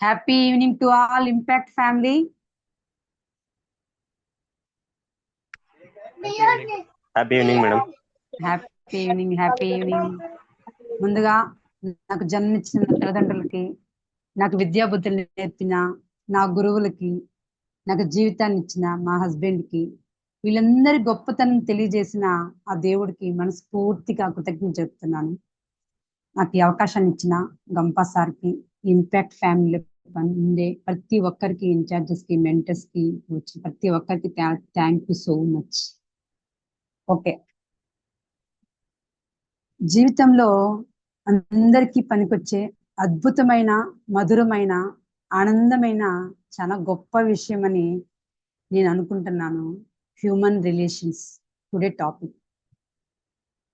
Happy evening to all Impact family. Happy evening madam. Happy evening. ముందుగా నాకు జన్మించిన తల్లిదండ్రులకి, నాకు విద్యాబుద్ధులు నేర్పిన నా గురువులకి, నాకు జీవితాన్ని ఇచ్చిన మా హస్బెండ్కి, వీళ్ళందరి గొప్పతనం తెలియజేసిన ఆ దేవుడికి మనస్ఫూర్తిగా కృతజ్ఞత చెప్తున్నాను. నాకు ఈ అవకాశాన్ని ఇచ్చిన గంపా సార్కి, ఇంపాక్ట్ ఫ్యామిలీ ఉండే ప్రతి ఒక్కరికి, ఇన్ఛార్జెస్కి, మెంటర్స్కి, వచ్చిన ప్రతి ఒక్కరికి thank you so much. Okay, జీవితంలో అందరికీ పనికొచ్చే అద్భుతమైన, మధురమైన, ఆనందమైన చాలా గొప్ప విషయం అని నేను అనుకుంటున్నాను. హ్యూమన్ రిలేషన్స్ టుడే టాపిక్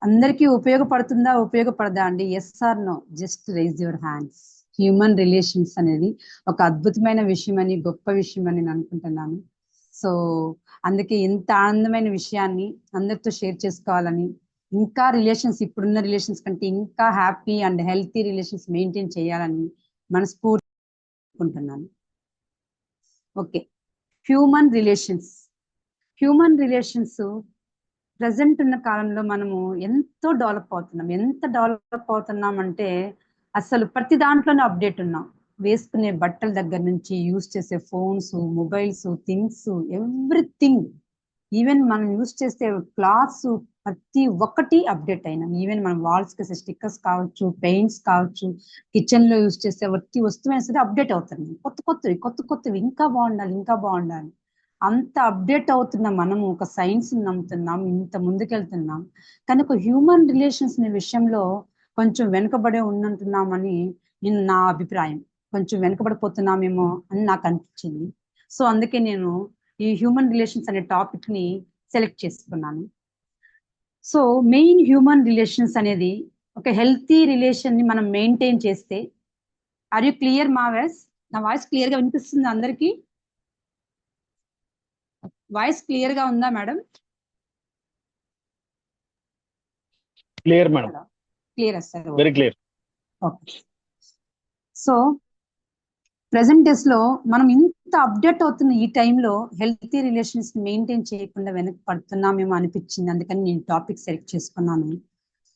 అందరికీ ఉపయోగపడుతుందా, ఉపయోగపడదా అండి? Yes or no? Just raise your hands. Human relations అనేది ఒక అద్భుతమైన విషయం అని, గొప్ప విషయం అని నేను అనుకుంటున్నాను. సో అందుకే ఇంత ఆనందమైన విషయాన్ని అందరితో షేర్ చేసుకోవాలని, ఇంకా రిలేషన్స్ ఇప్పుడున్న రిలేషన్స్ కంటే ఇంకా happy and healthy relations maintain చేయాలని మనస్ఫూర్తి అనుకుంటున్నాను. ఓకే, హ్యూమన్ రిలేషన్స్ ప్రజెంట్ ఉన్న కాలంలో మనము ఎంతో డెవలప్ అవుతున్నాం. ఎంత డెవలప్ అవుతున్నాం అంటే అసలు ప్రతి దాంట్లోనే అప్డేట్ ఉన్నాం. వేసుకునే బట్టల దగ్గర నుంచి యూజ్ చేసే phones, mobiles, things, everything. Even మనం యూజ్ చేసే క్లాత్స్ ప్రతి ఒక్కటి అప్డేట్ అయినాం. ఈవెన్ మనం వాల్స్ కి స్టిక్కర్స్ కావచ్చు, పెయింట్స్ కావచ్చు, కిచెన్ లో యూజ్ చేసే ప్రతి వస్తువైనా సరే అప్డేట్ అవుతున్నాయి. కొత్తవి ఇంకా బాగుండాలి. అంత అప్డేట్ అవుతున్న మనము ఒక సైన్స్ నమ్ముతున్నాం, ఇంత ముందుకెళ్తున్నాం. కానీ ఒక హ్యూమన్ రిలేషన్స్ అనే విషయంలో కొంచెం వెనుకబడే ఉన్నట్టున్నామని నా అభిప్రాయం. కొంచెం వెనుకబడిపోతున్నామేమో అని నాకు అనిపించింది. సో అందుకే నేను ఈ హ్యూమన్ రిలేషన్స్ అనే టాపిక్ ని సెలెక్ట్ చేసుకున్నాను. సో మెయిన్ హ్యూమన్ రిలేషన్స్ అనేది ఒక హెల్తీ రిలేషన్ ని మనం మెయింటైన్ చేస్తే. Are you clear? నా వాయిస్ క్లియర్ గా వినిపిస్తుంది అందరికీ? వాయిస్ క్లియర్ గా ఉందా madam? Clear madam. Clear sir, very clear. Okay. So present days లో మనం ఇంత అప్డేట్ అవుతున్న ఈ టైంలో హెల్తీ రిలేషన్స్ మెయింటైన్ చేయకుండా వెనక్కి పడుతున్నామేమో అనిపించింది. అందుకని నేను టాపిక్ సెలెక్ట్ చేసుకున్నాను.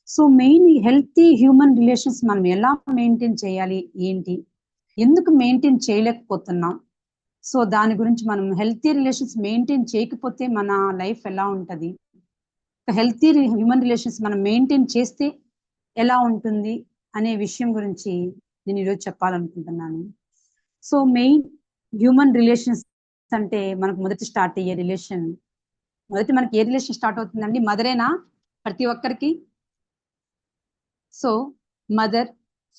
So main healthy human relations మనం ఎలా మెయింటైన్ చేయాలి, ఏంటి, ఎందుకు మెయింటైన్ చేయలేకపోతున్నాం? సో దాని గురించి మనం హెల్తీ రిలేషన్స్ మెయింటైన్ చేయకపోతే మన లైఫ్ ఎలా ఉంటుంది, హెల్తీ హ్యూమన్ రిలేషన్స్ మనం మెయింటైన్ చేస్తే ఎలా ఉంటుంది అనే విషయం గురించి నేను ఈరోజు చెప్పాలనుకుంటున్నాను. సో మెయిన్ హ్యూమన్ రిలేషన్స్ అంటే మనకు మొదటి స్టార్ట్ అయ్యే రిలేషన్, మనకి ఏ రిలేషన్ స్టార్ట్ అవుతుందండి? మదరేనా ప్రతి ఒక్కరికి? So mother,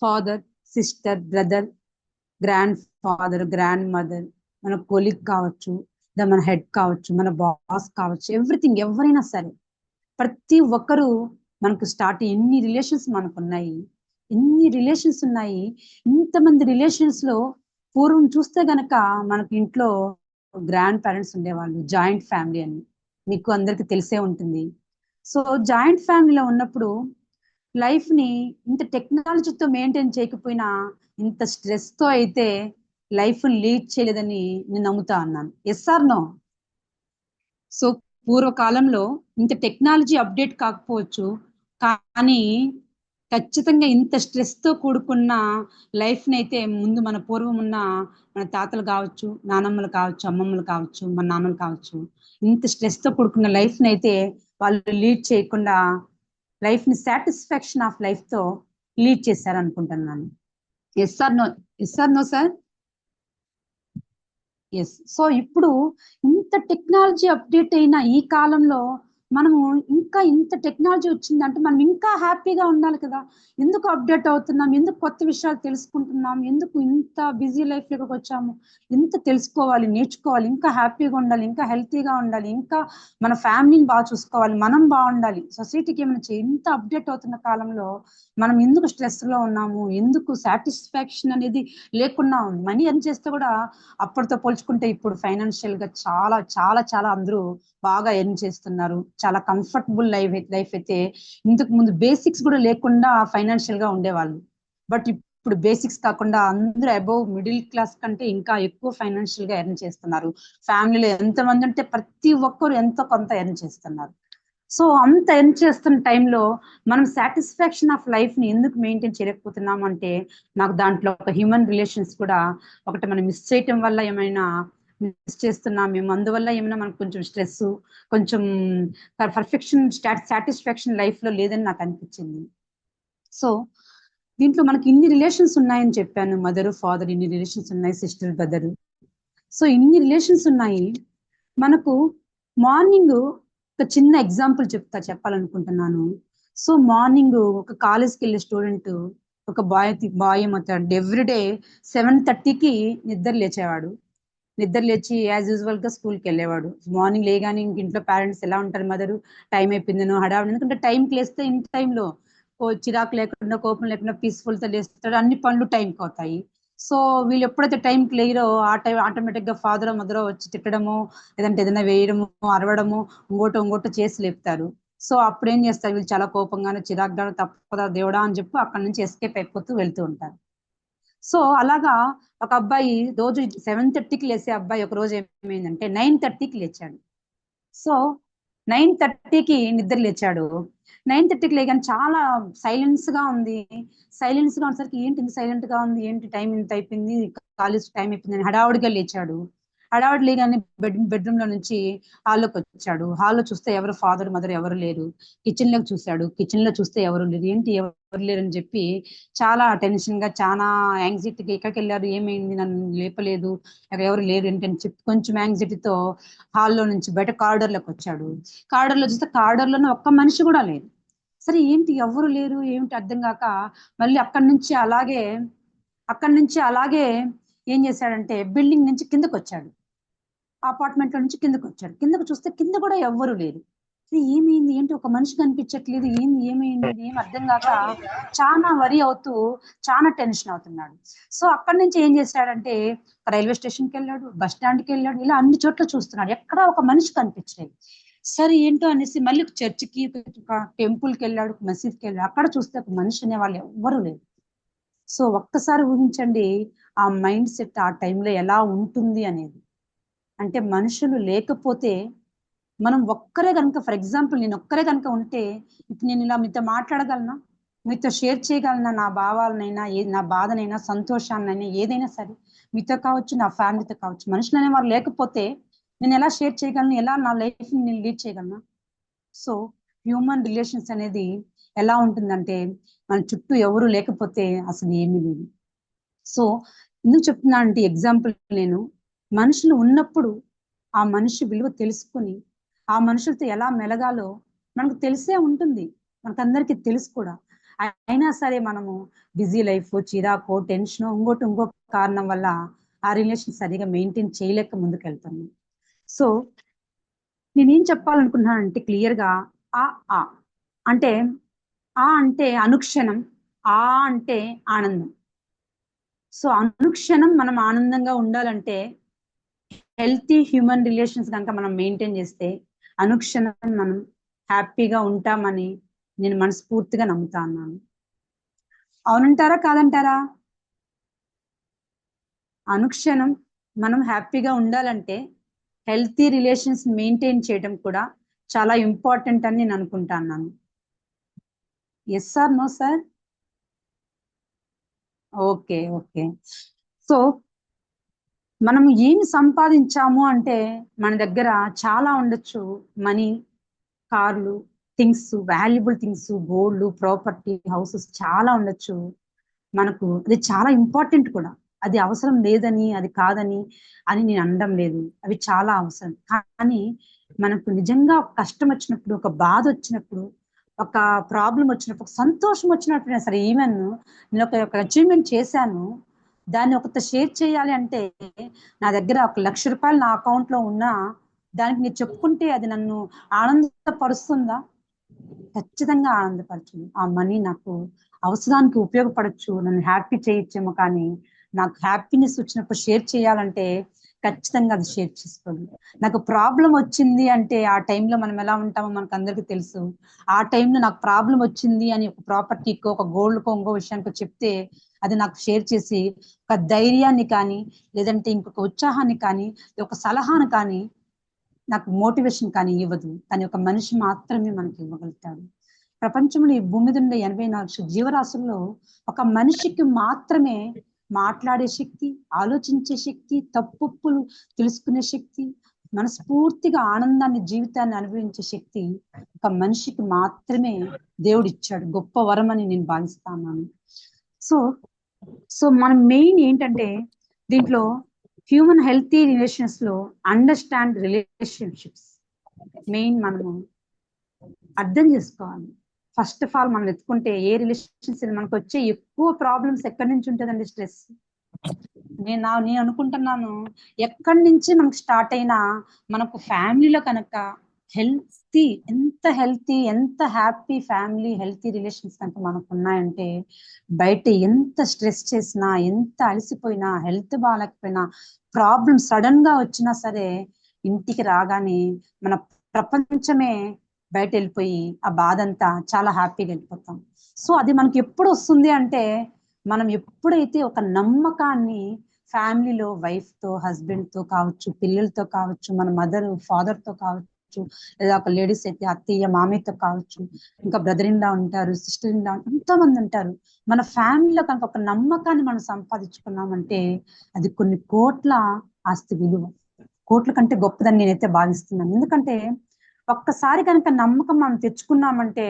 father, sister, brother, grand father, grand mother, మన కొలీగ్ కావచ్చు, మన హెడ్ కావచ్చు, మన బాస్ కావచ్చు, ఎవ్రీథింగ్, ఎవరైనా సరే ప్రతి ఒక్కరు మనకు స్టార్ట్. ఎన్ని రిలేషన్స్ ఉన్నాయి. ఇంతమంది రిలేషన్స్ లో పూర్వం చూస్తే గనక మనకి ఇంట్లో గ్రాండ్ పేరెంట్స్ ఉండేవాళ్ళు, జాయింట్ ఫ్యామిలీ అని మీకు అందరికి తెలిసే ఉంటుంది. సో జాయింట్ ఫ్యామిలీలో ఉన్నప్పుడు లైఫ్ ని ఇంత టెక్నాలజీతో మెయింటైన్ చేయకపోయినా ఇంత స్ట్రెస్ తో అయితే లైఫ్ లీడ్ చేయలేదని నేను నమ్ముతా అన్నాను. Yes or no? సో పూర్వకాలంలో ఇంత టెక్నాలజీ అప్డేట్ కాకపోవచ్చు, కానీ ఖచ్చితంగా ఇంత స్ట్రెస్ తో కూడుకున్న లైఫ్ ని అయితే ముందు మన పూర్వం ఉన్న మన తాతలు కావచ్చు, నానమ్మలు కావచ్చు, అమ్మమ్మలు కావచ్చు, మన నాన్నలు కావచ్చు, ఇంత స్ట్రెస్ తో కూడుకున్న లైఫ్ ని అయితే వాళ్ళు లీడ్ చేయకుండా లైఫ్ ని సాటిస్ఫాక్షన్ ఆఫ్ లైఫ్ తో లీడ్ చేశారు అనుకుంటున్నాను. Yes or no sir? Yes. So ఇప్పుడు ఇంత టెక్నాలజీ అప్డేట్ అయిన ఈ కాలంలో మనము ఇంకా ఇంత టెక్నాలజీ వచ్చిందంటే మనం ఇంకా హ్యాపీగా ఉండాలి కదా. ఎందుకు అప్డేట్ అవుతున్నాం, ఎందుకు కొత్త విషయాలు తెలుసుకుంటున్నాం, ఎందుకు ఇంత బిజీ లైఫ్ లోకి వచ్చాము, ఎంత తెలుసుకోవాలి, నేర్చుకోవాలి, ఇంకా హ్యాపీగా ఉండాలి, ఇంకా హెల్తీగా ఉండాలి, ఇంకా మన ఫ్యామిలీని బాగా చూసుకోవాలి, మనం బాగుండాలి, సొసైటీకి ఏమైనా ఇంత అప్డేట్ అవుతున్న కాలంలో మనం ఎందుకు స్ట్రెస్ లో ఉన్నాము, ఎందుకు సాటిస్ఫాక్షన్ అనేది లేకున్నా? మనీ ఎర్న్ చేస్తే కూడా అప్పటితో పోల్చుకుంటే ఇప్పుడు ఫైనాన్షియల్ గా చాలా చాలా చాలా అందరూ బాగా ఎర్న్ చేస్తున్నారు. చాలా కంఫర్టబుల్ లైఫ్ అయితే ఇంతకు ముందు బేసిక్స్ కూడా లేకుండా ఫైనాన్షియల్ గా ఉండేవాళ్ళు. బట్ ఇప్పుడు ఇప్పుడు బేసిక్స్ కాకుండా అందరూ అబౌవ్ మిడిల్ క్లాస్ కంటే ఇంకా ఎక్కువ ఫైనాన్షియల్ గా ఎర్న్ చేస్తున్నారు. ఫ్యామిలీలో ఎంతమంది ఉంటే ప్రతి ఒక్కరు ఎంతో కొంత ఎర్న్ చేస్తున్నారు. సో అంత ఎర్న్ చేస్తున్న టైంలో మనం సాటిస్ఫాక్షన్ ఆఫ్ లైఫ్ ని ఎందుకు మెయింటైన్ చేయలేకపోతున్నాం అంటే, నాకు దాంట్లో ఒక హ్యూమన్ రిలేషన్స్ కూడా ఒకటి మనం మిస్ చేయటం వల్ల ఏమైనా మిస్ చేస్తున్నాం మేము, అందువల్ల ఏమైనా మనకు కొంచెం స్ట్రెస్, కొంచెం పర్ఫెక్షన్ సాటిస్ఫాక్షన్ లైఫ్ లో లేదని నాకు అనిపించింది. సో దీంట్లో మనకి ఇన్ని రిలేషన్స్ ఉన్నాయని చెప్పాను, మదర్ ఫాదర్ ఇన్ని రిలేషన్స్ ఉన్నాయి, సిస్టర్ బ్రదర్. సో ఇన్ని రిలేషన్స్ ఉన్నాయి. మనకు మార్నింగ్ ఒక చిన్న ఎగ్జాంపుల్ చెప్పాలనుకుంటున్నాను. సో మార్నింగ్ ఒక కాలేజ్కి వెళ్ళే స్టూడెంట్, ఒక బాయ్ ఏమవుతాడు, ఎవ్రీడే 7:30కి నిద్ర లేచేవాడు. నిద్ర లేచి యాజ్ యూజువల్ గా స్కూల్కి వెళ్ళేవాడు. మార్నింగ్ లేగానే ఇంక ఇంట్లో పేరెంట్స్ ఎలా ఉంటారు, మదరు టైం అయిపోయిందనో హడావిడి, ఎందుకంటే టైంకి లేస్తే ఇన్ టైంలో చిరాకు లేకుండా కోపం లేకుండా పీస్ఫుల్ తో లేస్తాడు, అన్ని పనులు టైంకి అవుతాయి. సో వీళ్ళు ఎప్పుడైతే టైంకి లేరో ఆ టైం ఆటోమేటిక్ గా ఫాదర్ మదరో వచ్చి తిట్టడము, లేదంటే ఏదైనా వేయడము, అరవడము, ఇంకోటో చేసి లేపుతారు. సో అప్పుడు ఏం చేస్తారు వీళ్ళు, చాలా కోపంగానే చిరాకుగాను, తప్పదా దేవుడా అని చెప్పి అక్కడ నుంచి ఎస్కేప్ అయిపోతూ వెళ్తూ ఉంటారు. సో అలాగా ఒక అబ్బాయి రోజు 7:30కి లేసే అబ్బాయి ఒక రోజు ఏమైందంటే 9:30కి లేచాడు. సో 9:30కి నిద్ర లేచాడు. 9:30కి లేగానే చాలా సైలెన్స్ గా ఉంది. సైలెన్స్ గా ఉండేసరికి ఏంటి ఇంత సైలెంట్ గా ఉంది, ఏంటి టైం ఇంత అయిపోయింది, కాలేజ్ టైం అయిపోయింది అని హడావుడిగా లేచాడు. హడావుడి లేగానే బెడ్రూమ్ లో నుంచి హాల్లోకి వచ్చాడు. హాల్లో చూస్తే ఎవరు ఫాదర్ మదర్ ఎవరు లేరు. కిచెన్ లోకి చూశాడు, కిచెన్ లో చూస్తే ఎవరు లేరు. ఏంటి ఎవరు లేరు అని చెప్పి చాలా టెన్షన్ గా, చాలా యాంగ్జైటీగా, ఎక్కడికి వెళ్ళారు, ఏమైంది, నన్ను లేపలేదు, ఎవరు లేరు ఏంటి అని చెప్పి కొంచెం యాంగ్జైటీతో హాల్లో నుంచి బయట కారిడార్ లోకి వచ్చాడు. కారిడార్ లో చూస్తే కారిడార్ లోనే ఒక్క మనిషి కూడా లేదు. సరే ఏంటి ఎవరు లేరు ఏమిటి అర్థం కాక మళ్ళీ అక్కడి నుంచి అలాగే ఏం చేశాడంటే బిల్డింగ్ నుంచి కిందకు వచ్చాడు. అపార్ట్మెంట్ లో నుంచి కిందకు వచ్చాడు. కిందకు చూస్తే కింద కూడా ఎవ్వరు లేరు. అసలు ఏమైంది, ఏంటి ఒక మనిషి కనిపించట్లేదు, ఏమైంది ఏం అర్థం కాక చాలా వరి అవుతూ చాలా టెన్షన్ అవుతున్నాడు. సో అక్కడి నుంచి ఏం చేశాడంటే రైల్వే స్టేషన్కి వెళ్ళాడు, బస్ స్టాండ్కి వెళ్ళాడు, ఇలా అన్ని చోట్ల చూస్తున్నాడు, ఎక్కడా ఒక మనిషి కనిపించలేదు. సరే ఏంటో అనేసి మళ్ళీ చర్చికి, టెంపుల్కి వెళ్ళాడు, మసీద్కి వెళ్ళాడు, అక్కడ చూస్తే ఒక మనిషి అనే వాళ్ళు ఎవ్వరూ లేరు. సో ఒక్కసారి ఊహించండి ఆ మైండ్ సెట్ ఆ టైంలో ఎలా ఉంటుంది అనేది. అంటే మనుషులు లేకపోతే మనం ఒక్కరే కనుక, ఫర్ ఎగ్జాంపుల్ నేను ఒక్కరే కనుక ఉంటే ఇప్పుడు నేను ఇలా మీతో మాట్లాడగలనా, మీతో షేర్ చేయగలనా, నా భావాలనైనా నా బాధనైనా సంతోషాన్నైనా ఏదైనా సరే, మీతో కావచ్చు నా ఫ్యామిలీతో కావచ్చు. మనుషులు అనేవారు లేకపోతే నేను ఎలా షేర్ చేయగలను, ఎలా నా లైఫ్ ని నేను లీడ్ చేయగలను. సో హ్యూమన్ రిలేషన్స్ అనేది ఎలా ఉంటుందంటే మన చుట్టూ ఎవరు లేకపోతే అసలు ఏమీ లేదు. సో ఎందుకు చెప్తున్నా అంటే ఎగ్జాంపుల్, నేను మనుషులు ఉన్నప్పుడు ఆ మనిషి విలువ తెలుసుకుని ఆ మనుషులతో ఎలా మెలగాలో మనకు తెలిసే ఉంటుంది, మనకందరికీ తెలుసు కూడా. అయినా సరే మనము బిజీ లైఫ్, చిరాకు, టెన్షన్, ఇంకో కారణం వల్ల ఆ రిలేషన్ సరిగా మెయింటైన్ చేయలేక ముందుకు వెళ్తాము. సో నేనేం చెప్పాలనుకున్నానంటే క్లియర్ గా ఆ ఆ అంటే అంటే అనుక్షణం, ఆ అంటే ఆనందం. సో అనుక్షణం మనం ఆనందంగా ఉండాలంటే హెల్తీ హ్యూమన్ రిలేషన్స్ కనుక మనం మెయింటైన్ చేస్తే అనుక్షణం మనం హ్యాపీగా ఉంటామని నేను మనస్ఫూర్తిగా నమ్ముతా అన్నాను. అవునంటారా కాదంటారా? అనుక్షణం మనం హ్యాపీగా ఉండాలంటే హెల్తీ రిలేషన్స్ మెయింటైన్ చేయడం కూడా చాలా ఇంపార్టెంట్ అని నేను అనుకుంటా అన్నాను. Yes sir, no sir? Okay okay. So మనం ఏమి సంపాదించాము అంటే మన దగ్గర చాలా ఉండొచ్చు, మనీ, కార్లు, things, valuable things, gold, property, houses చాలా ఉండొచ్చు మనకు. అది చాలా ఇంపార్టెంట్ కూడా. అది అవసరం లేదని, అది కాదని అని నేను అనడం లేదు, అవి చాలా అవసరం. కానీ మనకు నిజంగా ఒక కష్టం వచ్చినప్పుడు, ఒక బాధ వచ్చినప్పుడు, ఒక ప్రాబ్లం వచ్చినప్పుడు, ఒక సంతోషం వచ్చినప్పుడు సరే, ఈవెన్ నేను ఒక అచీవ్మెంట్ చేశాను, దాన్ని ఒకరితో షేర్ చేయాలి అంటే నా దగ్గర 1,00,000 రూపాయలు నా అకౌంట్ లో ఉన్నా దానికి మీరు చెప్పుకుంటే అది నన్ను ఆనందపరుస్తుందా? ఖచ్చితంగా ఆనందపరచును. ఆ మనీ నాకు అవసరానికి ఉపయోగపడచ్చు, నన్ను హ్యాపీ చేయొచ్చేమో, కానీ నాకు హ్యాపీనెస్ వచ్చినప్పుడు షేర్ చేయాలంటే ఖచ్చితంగా అది షేర్ చేసుకోండి. నాకు ప్రాబ్లం వచ్చింది అంటే ఆ టైంలో మనం ఎలా ఉంటామో మనకు అందరికీ తెలుసు. ఆ టైంలో నాకు ప్రాబ్లం వచ్చింది అని ఒక ప్రాపర్టీకో, ఒక గోల్డ్కో, ఇంకో విషయానికో చెప్తే అది నాకు షేర్ చేసి ఒక ధైర్యాన్ని కానీ, లేదంటే ఇంకొక ఉత్సాహాన్ని కానీ, ఒక సలహాను కానీ, నాకు మోటివేషన్ కానీ ఇవ్వదు. కానీ ఒక మనిషి మాత్రమే మనకి ఇవ్వగలుగుతాడు. ప్రపంచంలో ఈ భూమి మీద ఉండే 84 జీవరాశుల్లో ఒక మనిషికి మాత్రమే మాట్లాడే శక్తి, ఆలోచించే శక్తి, తప్పులు తెలుసుకునే శక్తి, మనస్ఫూర్తిగా ఆనందాన్ని, జీవితాన్ని అనుభవించే శక్తి ఒక మనిషికి మాత్రమే దేవుడు ఇచ్చాడు. గొప్ప వరం అని నేను భావిస్తాను. సో సో మనం మెయిన్ ఏంటంటే దీంట్లో హ్యూమన్ హెల్తీ రిలేషన్స్ లో అండర్స్టాండ్ రిలేషన్షిప్స్ మెయిన్ మనము అర్థం చేసుకోవాలి. ఫస్ట్ ఆఫ్ ఆల్ మనం ఎత్తుకుంటే ఏ రిలేషన్స్ మనకు వచ్చే ఎక్కువ ప్రాబ్లమ్స్ ఎక్కడి నుంచి ఉంటుందండి? స్ట్రెస్. నేను అనుకుంటున్నాను ఎక్కడి నుంచి మనకు స్టార్ట్ అయినా మనకు ఫ్యామిలీలో కనుక ఎంత హ్యాపీ ఫ్యామిలీ హెల్తీ రిలేషన్స్ కనుక మనకు ఉన్నాయంటే బయట ఎంత స్ట్రెస్ చేసినా, ఎంత అలసిపోయినా, హెల్త్ బాగాలేకపోయినా, ప్రాబ్లమ్ సడన్ గా వచ్చినా సరే ఇంటికి రాగానే మన ప్రపంచమే బయట వెళ్ళిపోయి ఆ బాధ అంతా చాలా హ్యాపీగా వెళ్ళిపోతాం. సో అది మనకి ఎప్పుడు వస్తుంది అంటే మనం ఎప్పుడైతే ఒక నమ్మకాన్ని ఫ్యామిలీలో వైఫ్ తో, హస్బెండ్ తో కావచ్చు, పిల్లలతో కావచ్చు, మన మదర్ ఫాదర్ తో కావచ్చు, లేదా ఒక లేడీస్ అయితే అత్తయ్య మామయ్యతో కావచ్చు, ఇంకా బ్రదర్ ఇన్ లా ఉంటారు, సిస్టర్ ఇన్ లా, ఎంతో మంది ఉంటారు. మన ఫ్యామిలీలో కనుక ఒక నమ్మకాన్ని మనం సంపాదించుకున్నామంటే అది కొన్ని కోట్ల ఆస్తి విలువ, కోట్ల కంటే గొప్పదని నేనైతే భావిస్తున్నాను. ఎందుకంటే ఒక్కసారి కనుక నమ్మకం మనం తెచ్చుకున్నామంటే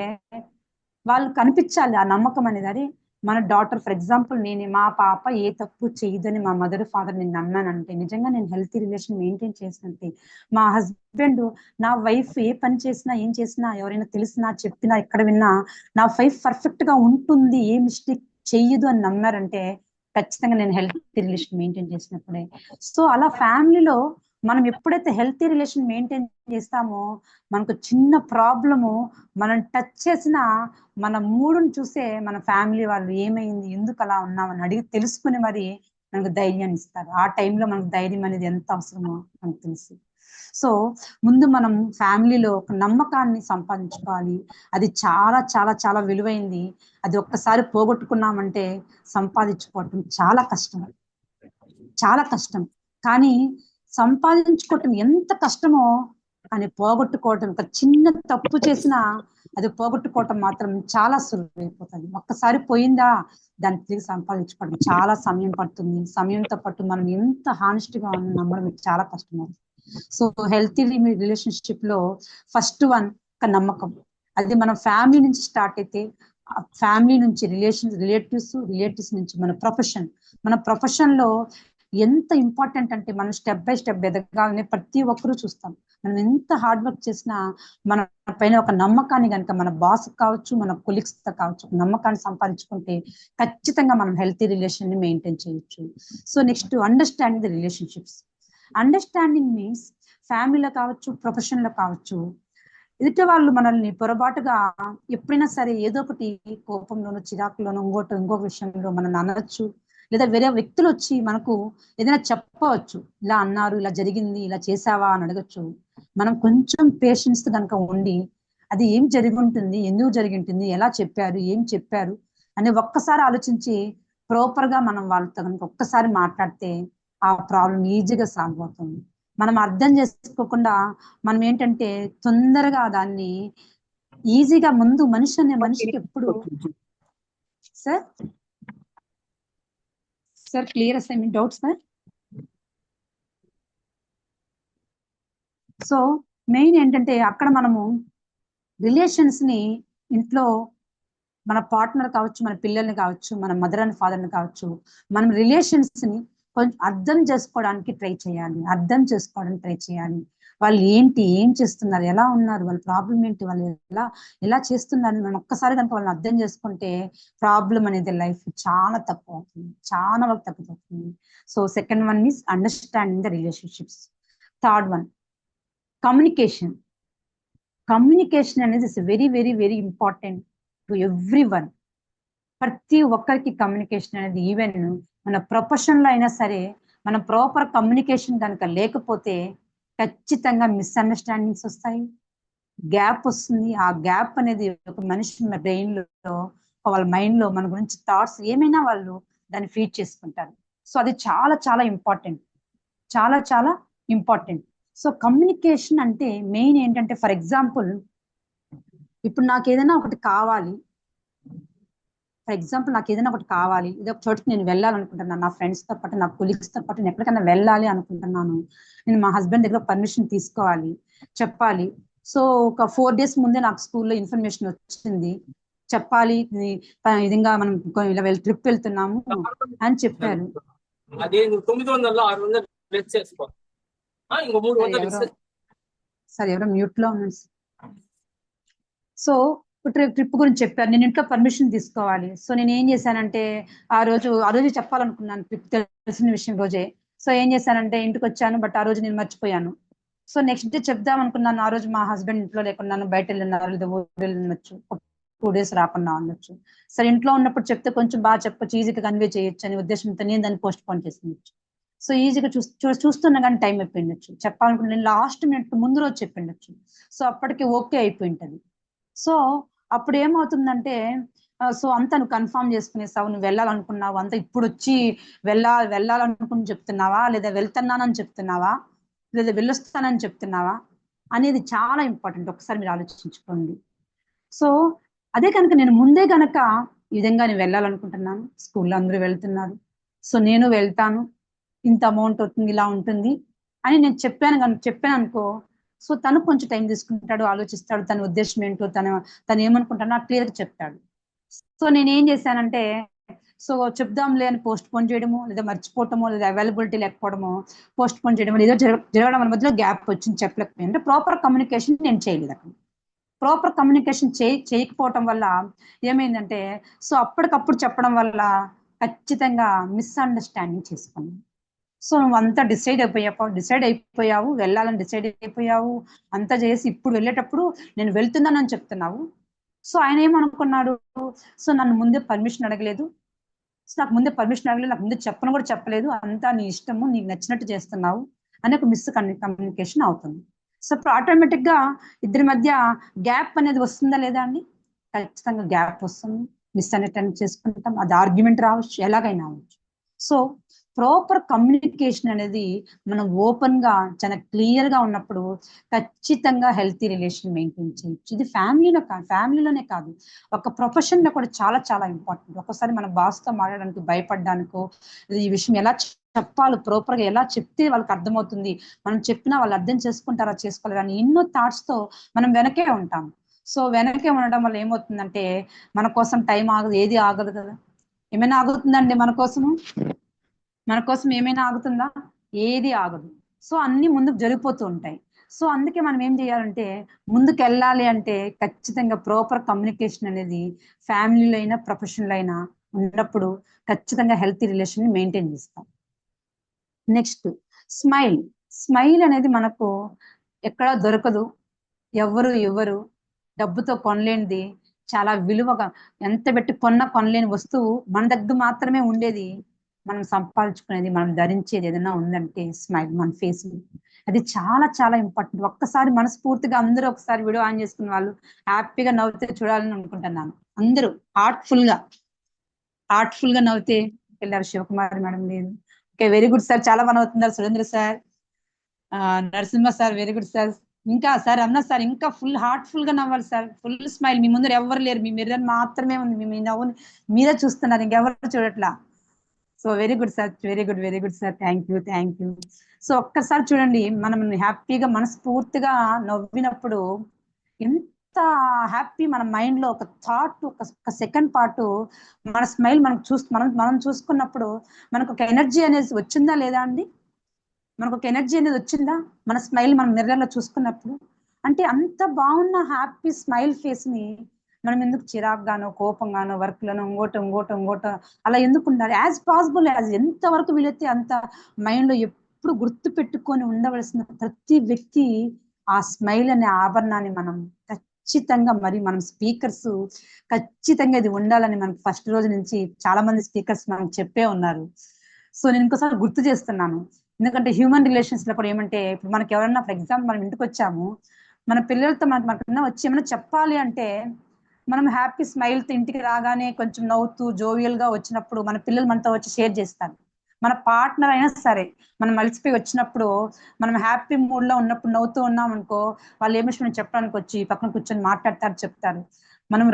వాళ్ళు కనిపించాలి ఆ నమ్మకం అనేది. అరే మన డాటర్ ఫర్ ఎగ్జాంపుల్ మా పాప ఏ తప్పు చేయదని మా మదర్ ఫాదర్ నేను నమ్మానంటే నిజంగా నేను హెల్తీ రిలేషన్ మెయింటైన్ చేసినట్టే. మా హస్బెండ్ నా వైఫ్ ఏ పని చేసినా, ఏం చేసినా, ఎవరైనా తెలిసినా, చెప్పినా, ఎక్కడ విన్నా నా వైఫ్ పర్ఫెక్ట్ గా ఉంటుంది, ఏ మిస్టేక్ చెయ్యదు అని నమ్మారంటే ఖచ్చితంగా నేను హెల్తీ రిలేషన్ మెయింటైన్ చేసినప్పుడే. సో అలా ఫ్యామిలీలో మనం ఎప్పుడైతే హెల్తీ రిలేషన్ మెయింటైన్ చేస్తామో మనకు చిన్న ప్రాబ్లము మనం టచ్ చేసిన మన మూడుని చూసే మన ఫ్యామిలీ వాళ్ళు ఏమైంది, ఎందుకు అలా ఉన్నామని అడిగి తెలుసుకుని మరి మనకు ధైర్యాన్ని ఇస్తారు. ఆ టైంలో మనకు ధైర్యం అనేది ఎంత అవసరమో మనకు తెలుసు. సో ముందు మనం ఫ్యామిలీలో ఒక నమ్మకాన్ని సంపాదించుకోవాలి. అది చాలా చాలా చాలా విలువైంది. అది ఒక్కసారి పోగొట్టుకున్నామంటే సంపాదించుకోవటం చాలా కష్టం, చాలా కష్టం. కానీ సంపాదించుకోవటం ఎంత కష్టమో అని పోగొట్టుకోవటం, ఒక చిన్న తప్పు చేసినా అది పోగొట్టుకోవటం మాత్రం చాలా సులువైపోతుంది. ఒక్కసారి పోయిందా దాన్ని తిరిగి సంపాదించుకోవడం చాలా సమయం పడుతుంది. సమయంతో పాటు మనం ఎంత హానెస్ట్ గా నమ్మడం చాలా కష్టం. సో హెల్తీ రిలేషన్షిప్ లో ఫస్ట్ వన్ ఒక నమ్మకం. అది మన ఫ్యామిలీ నుంచి స్టార్ట్ అయితే, ఫ్యామిలీ నుంచి రిలేటివ్స్ నుంచి మన ప్రొఫెషన్ లో ఎంత ఇంపార్టెంట్ అంటే మనం స్టెప్ బై స్టెప్ ఎదగాలని ప్రతి ఒక్కరూ చూస్తాం. మనం ఎంత హార్డ్ వర్క్ చేసినా మన పైన ఒక నమ్మకాన్ని కనుక మన బాస్ కావచ్చు, మన కొలీగ్స్ తో కావచ్చు, నమ్మకాన్ని సంపాదించుకుంటే ఖచ్చితంగా మనం హెల్తీ రిలేషన్ ని మెయింటైన్ చేయొచ్చు. So next understanding the relationships. Understanding means ఫ్యామిలీలో కావచ్చు, ప్రొఫెషన్ లో కావచ్చు, ఎదుటి వాళ్ళు మనల్ని పొరపాటుగా ఎప్పుడైనా సరే ఏదో ఒకటి కోపంలోనో, చిరాకులోనో, ఇంకొక విషయంలో మనం అనొచ్చు. లేదా వేరే వ్యక్తులు వచ్చి మనకు ఏదైనా చెప్పవచ్చు, ఇలా అన్నారు, ఇలా జరిగింది, ఇలా చేసావా అని అడగచ్చు. మనం కొంచెం పేషెన్స్ కనుక ఉండి అది ఏం జరిగి ఉంటుంది, ఎందుకు జరిగి ఉంటుంది, ఎలా చెప్పారు, ఏం చెప్పారు అని ఒక్కసారి ఆలోచించి ప్రాపర్ గా మనం వాళ్ళతో కనుక ఒక్కసారి మాట్లాడితే ఆ ప్రాబ్లం ఈజీగా సాల్వ్ అవుతుంది. మనం అర్థం చేసుకోకుండా మనం ఏంటంటే తొందరగా దాన్ని ఈజీగా ముందు మనిషికి ఎప్పుడు sir clear assignment doubts sir. So main ఏంటంటే అక్కడ మనము రిలేషన్స్ ని ఇంట్లో మన పార్ట్నర్ కావచ్చు, మన పిల్లల్ని కావచ్చు, మన మదర్ అండ్ ఫాదర్ ని కావచ్చు, మనం రిలేషన్స్ ని కొంచెం అర్థం చేసుకోవడానికి ట్రై చేయాలి. వాళ్ళు ఏంటి, ఏం చేస్తున్నారు, ఎలా ఉన్నారు, వాళ్ళ ప్రాబ్లం ఏంటి, వాళ్ళు ఎలా చేస్తున్నారు, మనం ఒక్కసారి కనుక వాళ్ళని అర్థం చేసుకుంటే ప్రాబ్లం అనేది లైఫ్ చాలా తక్కువ అవుతుంది, చాలా వరకు తగ్గిపోతుంది. So second one is understanding the relationships. Third one communication. Communication అనేది is very very very important to everyone. ప్రతి ఒక్కరికి కమ్యూనికేషన్ అనేది, ఈవెన్ మన ప్రొఫెషన్ లో అయినా సరే మన ప్రాపర్ కమ్యూనికేషన్ కనుక లేకపోతే ఖచ్చితంగా మిస్అండర్స్టాండింగ్స్ వస్తాయి, గ్యాప్ వస్తుంది. ఆ గ్యాప్ అనేది ఒక మనిషి బ్రెయిన్ లో, వాళ్ళ మైండ్ లో మన గురించి థాట్స్ ఏమైనా వాళ్ళు దాన్ని ఫీడ్ చేసుకుంటారు. సో అది చాలా చాలా ఇంపార్టెంట్, చాలా చాలా ఇంపార్టెంట్. సో కమ్యూనికేషన్ అంటే మెయిన్ ఏంటంటే, ఫర్ ఎగ్జాంపుల్ ఇప్పుడు నాకు ఏదైనా ఒకటి కావాలి, ఇది ఒక చోటుకి నేను వెళ్ళాలనుకుంటున్నాను, నా ఫ్రెండ్స్ తో పాటు, నా కొలీగ్స్ తో పాటు నేను ఎక్కడికైనా వెళ్ళాలి అనుకుంటున్నాను. నేను మా హస్బెండ్ దగ్గర పర్మిషన్ తీసుకోవాలి, చెప్పాలి. సో ఒక 4 days ముందే నాకు స్కూల్లో ఇన్ఫర్మేషన్ వచ్చింది, చెప్పాలి విధంగా మనం ఇలా ట్రిప్ వెళ్తున్నాము అని చెప్పారు. అదే 900 600 లెస్ చేసుకో, ఇంకో 300 సరే ఎవరో మ్యూట్ లో ఉన్నాను. సో ట్రిప్ గురించి చెప్పారు, నేను ఇంట్లో పర్మిషన్ తీసుకోవాలి. సో నేను ఏం చేశానంటే, ఆ రోజు చెప్పాలనుకున్నాను ట్రిప్ తెలిసిన విషయం రోజే. సో ఏం చేశానంటే ఇంటికి వచ్చాను, బట్ ఆ రోజు నేను మర్చిపోయాను. సో నెక్స్ట్ డే చెప్దాం అనుకున్నాను, ఆ రోజు మా హస్బెండ్ ఇంట్లో లేకున్నాను, బయట వెళ్ళినారు, లేదా ఊరు వెళ్ళినచ్చు, 2 days రాకుండా ఉండొచ్చు. సరే ఇంట్లో ఉన్నప్పుడు చెప్తే కొంచెం బాగా చెప్పొచ్చు, ఈజీగా కన్వే చేయొచ్చు అనే ఉద్దేశంతో నేను దాన్ని పోస్ట్ పోన్ చేసిండొచ్చు. సో ఈజీగా చూస్తున్నా కానీ టైం అయిపోయిండొచ్చు. చెప్పాలనుకుంటే నేను లాస్ట్ మినిట్ ముందు రోజు చెప్పిండొచ్చు. సో అప్పటికి ఓకే అయిపోయి ఉంటది. సో అప్పుడు ఏమవుతుందంటే, సో అంతా నువ్వు కన్ఫర్మ్ చేసుకునేసావు, నువ్వు వెళ్ళాలనుకున్నావు, అంతా ఇప్పుడు వచ్చి వెళ్ళాలనుకుని చెప్తున్నావా, లేదా వెళ్తున్నానని చెప్తున్నావా, లేదా వెళ్ళొస్తానని చెప్తున్నావా అనేది చాలా ఇంపార్టెంట్. ఒకసారి మీరు ఆలోచించుకోండి. సో అదే కనుక నేను ముందే కనుక ఈ విధంగా నేను వెళ్ళాలనుకుంటున్నాను, స్కూల్లో అందరూ వెళ్తున్నారు, సో నేను వెళ్తాను, ఇంత అమౌంట్ అవుతుంది, ఇలా ఉంటుంది అని నేను చెప్పాను అనుకో, సో తను కొంచెం టైం తీసుకుంటాడు, ఆలోచిస్తాడు, తన ఉద్దేశం ఏంటో, తను ఏమనుకుంటానో క్లియర్గా చెప్తాడు. సో నేను ఏం చేశానంటే, సో చెప్దాంలే అని పోస్ట్ పోన్ చేయడము, లేదా మర్చిపోవటమో, లేదా అవైలబిలిటీ లేకపోవడమో, పోస్ట్ పోన్ చేయడమో, ఏదో జరగడం వల్ల మధ్యలో గ్యాప్ వచ్చింది, చెప్పలేకపోయింది. అంటే ప్రాపర్ కమ్యూనికేషన్ నేను చేయలేదు అక్కడ. ప్రాపర్ కమ్యూనికేషన్ చేయకపోవటం వల్ల ఏమైందంటే, సో అప్పటికప్పుడు చెప్పడం వల్ల ఖచ్చితంగా మిస్అండర్స్టాండింగ్ చేసుకున్నాను. సో నువ్వు అంతా డిసైడ్ అయిపోయావు, వెళ్ళాలని డిసైడ్ అయిపోయావు, అంతా చేసి ఇప్పుడు వెళ్ళేటప్పుడు నేను వెళ్తున్నానని చెప్తున్నావు. సో ఆయన ఏమనుకున్నాడు, సో నన్ను ముందే పర్మిషన్ అడగలేదు, నాకు ముందే చెప్పను కూడా చెప్పలేదు, అంతా నీ ఇష్టము, నీకు నచ్చినట్టు చేస్తున్నావు అనే ఒక కమ్యూనికేషన్ అవుతుంది. సో ఇప్పుడు ఆటోమేటిక్ గా ఇద్దరి మధ్య గ్యాప్ అనేది వస్తుందా లేదా అండి? ఖచ్చితంగా గ్యాప్ వస్తుంది, మిస్అండర్స్టాండింగ్ చేసుకుంటాం, అది ఆర్గ్యుమెంట్ రావచ్చు, ఎలాగైనా అవ్వచ్చు. సో ప్రాపర్ కమ్యూనికేషన్ అనేది మనం ఓపెన్ గా చాలా క్లియర్ గా ఉన్నప్పుడు ఖచ్చితంగా హెల్తీ రిలేషన్ మెయింటైన్ చేయొచ్చు. ఇది ఫ్యామిలీలోనే కాదు, ఒక ప్రొఫెషన్ లో కూడా చాలా చాలా ఇంపార్టెంట్. ఒకసారి మన బాస్ తో మాట్లాడడానికి భయపడ్డానికో, ఈ విషయం ఎలా చెప్పాలి, ప్రాపర్ గా ఎలా చెప్తే వాళ్ళకి అర్థమవుతుంది, మనం చెప్పినా వాళ్ళు అర్థం చేసుకుంటారా చేసుకోవాలి కానీ ఎన్నో థాట్స్ తో మనం వెనకే ఉంటాం. సో వెనకే ఉండడం వల్ల ఏమవుతుందంటే, మన కోసం టైం ఆగదు, ఏది ఆగదు కదా. ఏమైనా ఆగుతుందండి మన కోసం ఏమైనా ఆగుతుందా? ఏది ఆగదు. సో అన్ని ముందుకు జరిగిపోతూ ఉంటాయి. సో అందుకే మనం ఏం చేయాలంటే, ముందుకు వెళ్ళాలి అంటే ఖచ్చితంగా ప్రాపర్ కమ్యూనికేషన్ అనేది ఫ్యామిలీలో అయినా ప్రొఫెషన్లో అయినా ఉన్నప్పుడు ఖచ్చితంగా హెల్తీ రిలేషన్ ని మెయింటైన్ చేస్తాం. నెక్స్ట్ స్మైల్ అనేది మనకు ఎక్కడా దొరకదు, ఎవరు డబ్బుతో కొనలేనిది, చాలా విలువగా ఎంత పెట్టి కొనలేని వస్తువు మన దగ్గర మాత్రమే ఉండేది, మనం సంపాదించుకునేది, మనం ధరించేది ఏదైనా ఉందంటే స్మైల్ మన ఫేస్. అది చాలా చాలా ఇంపార్టెంట్. ఒక్కసారి మనస్ఫూర్తిగా అందరూ ఒకసారి వీడియో ఆన్ చేసుకున్న వాళ్ళు హ్యాపీగా నవ్వుతే చూడాలని అనుకుంటున్నాను. అందరూ హార్ట్ఫుల్ గా నవ్వుతే. వెళ్ళారు శివకుమారి మేడం లేదు, ఓకే వెరీ గుడ్ సార్, చాలా బాగా అవుతున్నారు. Surendra sir, Narasimha sir very good sir. ఇంకా సార్ అన్న సార్ ఇంకా హార్ట్ఫుల్ గా నవ్వాలి సార్, ఫుల్ స్మైల్. మీ ముందర ఎవరు లేరు, మీ మిర్రర్ మాత్రమే ఉంది, మీ నవ్వుని మీరే చూస్తున్నారు, ఇంకెవరు చూడట్లా. So very good sir, very good sir, thank you. So ఒక్కసారి చూడండి, మనం హ్యాపీగా మనస్ఫూర్తిగా నవ్వినప్పుడు ఎంత హ్యాపీ, మన మైండ్ లో ఒక థాట్, ఒక సెకండ్ పాటు మన స్మైల్ మనం చూసుకున్నప్పుడు మనకు ఒక ఎనర్జీ అనేది వచ్చిందా లేదా అండి? మనకు ఒక ఎనర్జీ అనేది వచ్చిందా మన స్మైల్ మనం మిర్రర్ లో చూసుకున్నప్పుడు? అంటే అంత బాగున్న హ్యాపీ స్మైల్ ఫేస్ ని మనం ఎందుకు చిరాగ్గానో, కోపంగానో, వర్క్ లోనో ఇంకోటో అలా ఎందుకు ఉండాలి? యాజ్ పాసిబుల్ ఎంత వరకు వీలైతే అంత మైండ్ లో ఎప్పుడు గుర్తు పెట్టుకొని ఉండవలసిన ప్రతి వ్యక్తి ఆ స్మైల్ అనే ఆభరణాన్ని మనం ఖచ్చితంగా, మరి మనం స్పీకర్స్ ఖచ్చితంగా ఇది ఉండాలని మనకు ఫస్ట్ రోజు నుంచి చాలా మంది స్పీకర్స్ మనకు చెప్పే ఉన్నారు. సో నేను ఇంకోసారి గుర్తు చేస్తున్నాను, ఎందుకంటే హ్యూమన్ రిలేషన్స్ లో కూడా ఏమంటే, ఇప్పుడు మనకి ఎవరన్నా ఫర్ ఎగ్జాంపుల్ మనం ఇంటికి వచ్చాము, మన పిల్లలతో మనకన్నా వచ్చి ఏమైనా చెప్పాలి అంటే మనం హ్యాపీ స్మైల్తో ఇంటికి రాగానే కొంచెం నవ్వుతూ జోవియల్ గా వచ్చినప్పుడు మన పిల్లలు మనతో వచ్చి షేర్ చేస్తారు. మన పార్ట్నర్ అయినా సరే మనం మలిసిపోయి వచ్చినప్పుడు మనం హ్యాపీ మూడ్ లో ఉన్నప్పుడు నవ్వుతూ ఉన్నాం అనుకో, వాళ్ళు ఏ విషయం చెప్పడానికి వచ్చి పక్కన కూర్చొని మాట్లాడతారు, చెప్తారు. మనం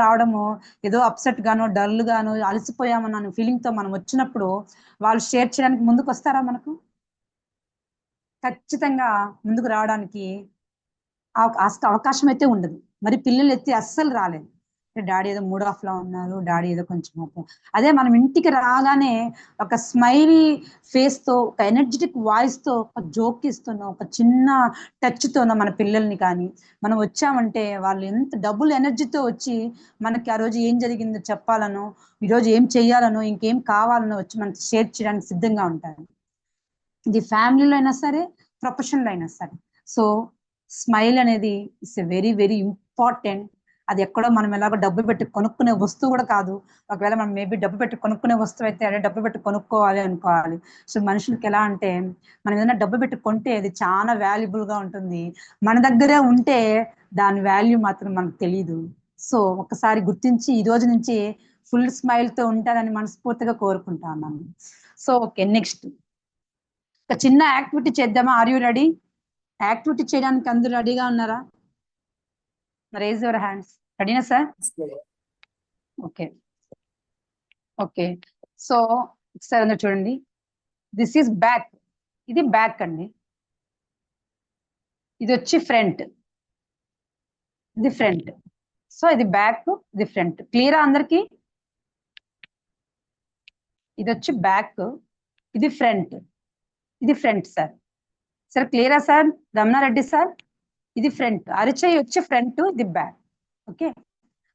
రావడము ఏదో అప్సెట్ గానో డల్ గానో అలసిపోయామన్న ఫీలింగ్ తో మనం వచ్చినప్పుడు వాళ్ళు షేర్ చేయడానికి ముందుకు వస్తారా? మనకు ఖచ్చితంగా ముందుకు రావడానికి అవకాశం అయితే ఉండదు. మరి పిల్లలు ఎత్తి అస్సలు రాలేదు. డాడీ ఏదో మూడ్ ఆఫ్ లో ఉన్నారు, డాడీ ఏదో కొంచెం అదే మనం ఇంటికి రాగానే ఒక స్మైలీ ఫేస్ తో, ఒక ఎనర్జెటిక్ వాయిస్ తో, ఒక జోక్ ఇస్తున్నా, ఒక చిన్న టచ్ తోనో మన పిల్లల్ని కానీ మనం వచ్చామంటే వాళ్ళు ఎంత డబుల్ ఎనర్జీతో వచ్చి మనకి ఆ రోజు ఏం జరిగిందో చెప్పాలనో, ఈరోజు ఏం చెయ్యాలనో, ఇంకేం కావాలనో వచ్చి మనకి షేర్ చేయడానికి సిద్ధంగా ఉంటారు. ఇది ఫ్యామిలీలో అయినా సరే, ప్రొఫెషన్లో అయినా సరే. సో స్మైల్ అనేది it's a very very important. అది ఎక్కడో మనం ఎలాగో డబ్బు పెట్టి కొనుక్కునే వస్తువు కూడా కాదు. ఒకవేళ మనం మేబీ డబ్బు పెట్టి కొనుక్కునే వస్తువు అయితే అదే డబ్బు పెట్టి కొనుక్కోవాలి అనుకోవాలి. సో మనుషులకి ఎలా అంటే మనం ఏదైనా డబ్బు పెట్టి కొంటే అది చాలా వాల్యుబుల్ గా ఉంటుంది, మన దగ్గరే ఉంటే దాని వాల్యూ మాత్రం మనకు తెలియదు. సో ఒకసారి గుర్తించి ఈ రోజు నుంచి ఫుల్ స్మైల్ తో ఉంటారని మనస్ఫూర్తిగా కోరుకుంటాను. సో ఓకే, నెక్స్ట్ ఒక చిన్న యాక్టివిటీ చేద్దామా? Are you ready? యాక్టివిటీ చేయడానికి అందరూ రెడీగా ఉన్నారా? Raise your hands. రెడీనా sir? Okay okay. So sir అందరు చూడండి, దిస్ ఈస్ బ్యాక్. ఇది బ్యాక్ అండి, ఇది వచ్చి ఫ్రంట్, ఇది ఫ్రంట్. సో ఇది బ్యాక్, ఇది ఫ్రంట్. క్లియరా అందరికి? ఇది వచ్చి బ్యాక్, ఇది ఫ్రంట్, ఇది ఫ్రంట్. సార్ సార్ క్లియరా సార్? రమణారెడ్డి సార్, ఇది ఫ్రంట్, అరిచేయి వచ్చి ఫ్రంట్, ఇది బ్యాక్. ఓకే.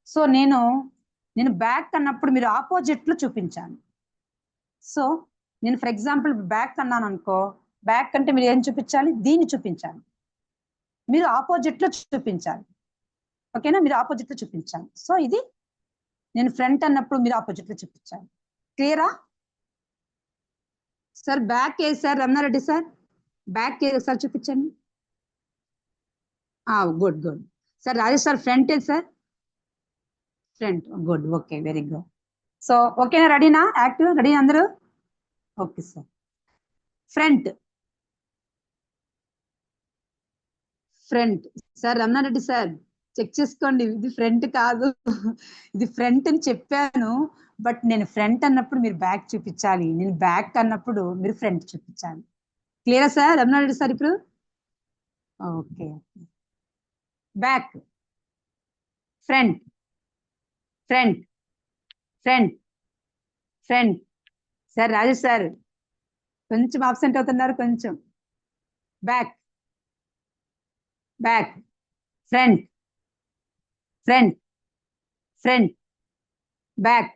సో నేను బ్యాక్ అన్నప్పుడు మీరు ఆపోజిట్ లో చూపించాను. సో నేను ఫర్ ఎగ్జాంపుల్ బ్యాక్ అన్నాను అనుకో, బ్యాక్ అంటే మీరు ఏం చూపించాలి? దీన్ని చూపించాలి, మీరు ఆపోజిట్ లో చూపించాలి. ఓకేనా? మీరు ఆపోజిట్ లో చూపించాలి. సో ఇది నేను ఫ్రంట్ అన్నప్పుడు మీరు ఆపోజిట్ లో చూపించాలి. క్లియరా సార్? బ్యాక్ ఏ సార్? రమణారెడ్డి సార్ బ్యాక్ ఏ సార్ చూపించండి. Good good sir. Rajesh sir front ఏ sir? Front. Good, okay, very good. So ఓకేనా? రెడీనా? యాక్టివ్ రెడీ అందరూ? Okay sir. Front, front. Sir Ramana Reddy sir check చేసుకోండి, ఇది ఫ్రంట్ కాదు, ఇది ఫ్రంట్ అని చెప్పాను, బట్ నేను ఫ్రంట్ అన్నప్పుడు మీరు బ్యాక్ చూపించాలి, నేను బ్యాక్ అన్నప్పుడు మీరు ఫ్రంట్ చూపించాలి. క్లియరా సార్? రమణారెడ్డి సార్ ఇప్పుడు okay. Back, front, front, front, front. Sir Rajesh sir కొంచెం ఆబ్సెంట్ అవుతున్నారు, కొంచెం. Back, back, front, front, front, back.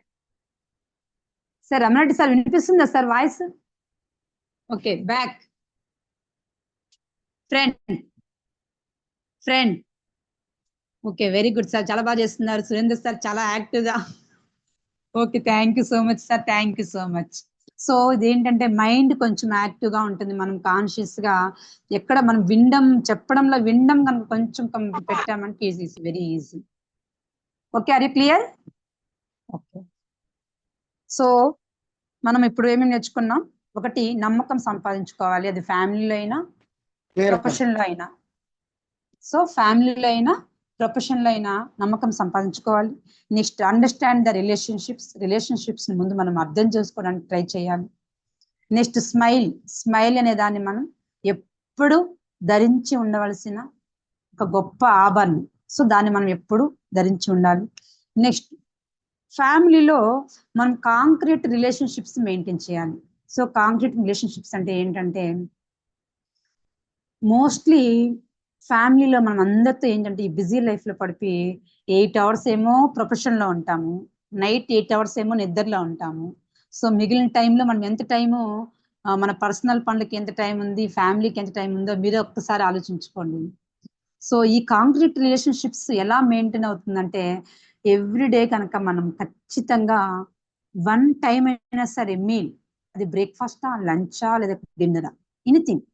Sir Ramana Reddy sir వినిపిస్తుందా sir voice? Okay. Back, front, front. Okay, very good sir, చాలా బాగా చేస్తున్నారు. సురేందర్ సార్ చాలా యాక్టివ్ గా. Okay, thank you so much sir, thank you so much. So ఇదేంటంటే mind కొంచెం active గా ఉంటుంది, మనం కాన్షియస్ గా ఎక్కడ మనం చెప్పడంలో వినడం కనుక కొంచెం పెట్టామంటే easy, very easy. Okay, are you clear? Okay. So మనం ఇప్పుడు ఏమేమి నేర్చుకున్నాం? ఒకటి, నమ్మకం సంపాదించుకోవాలి, అది ఫ్యామిలీలో అయినా ప్రొఫెషన్లో అయినా. సో ఫ్యామిలీలో అయినా ప్రొఫెషన్లో అయినా నమ్మకం సంపాదించుకోవాలి. నెక్స్ట్, అండర్స్టాండ్ ద రిలేషన్షిప్స్ ముందు మనం అర్థం చేసుకోవడానికి ట్రై చేయాలి. నెక్స్ట్, స్మైల్ అనే దాన్ని మనం ఎప్పుడు ధరించి ఉండవలసిన ఒక గొప్ప ఆభరణం. సో దాన్ని మనం ఎప్పుడు ధరించి ఉండాలి. నెక్స్ట్, ఫ్యామిలీలో మనం కాంక్రీట్ రిలేషన్షిప్స్ మెయింటైన్ చేయాలి. సో కాంక్రీట్ రిలేషన్షిప్స్ అంటే ఏంటంటే, మోస్ట్లీ ఫ్యామిలీలో మనం అందరితో ఏంటంటే ఈ బిజీ లైఫ్ లో పడిపోయి 8 hours ఏమో ప్రొఫెషన్ లో ఉంటాము, నైట్ 8 hours ఏమో నిద్రలో ఉంటాము. సో మిగిలిన టైంలో మనం ఎంత టైము మన పర్సనల్ పనులకి ఎంత టైం ఉంది, ఫ్యామిలీకి ఎంత టైం ఉందో మీరే ఒక్కసారి ఆలోచించుకోండి. సో ఈ కాంక్రీట్ రిలేషన్షిప్స్ ఎలా మెయింటైన్ అవుతుందంటే, ఎవ్రీడే కనుక మనం ఖచ్చితంగా 1 time అయినా సరే మీల్, అది బ్రేక్ఫాస్టా, లంచా, లేదా డిన్నరా, ఎనీథింగ్,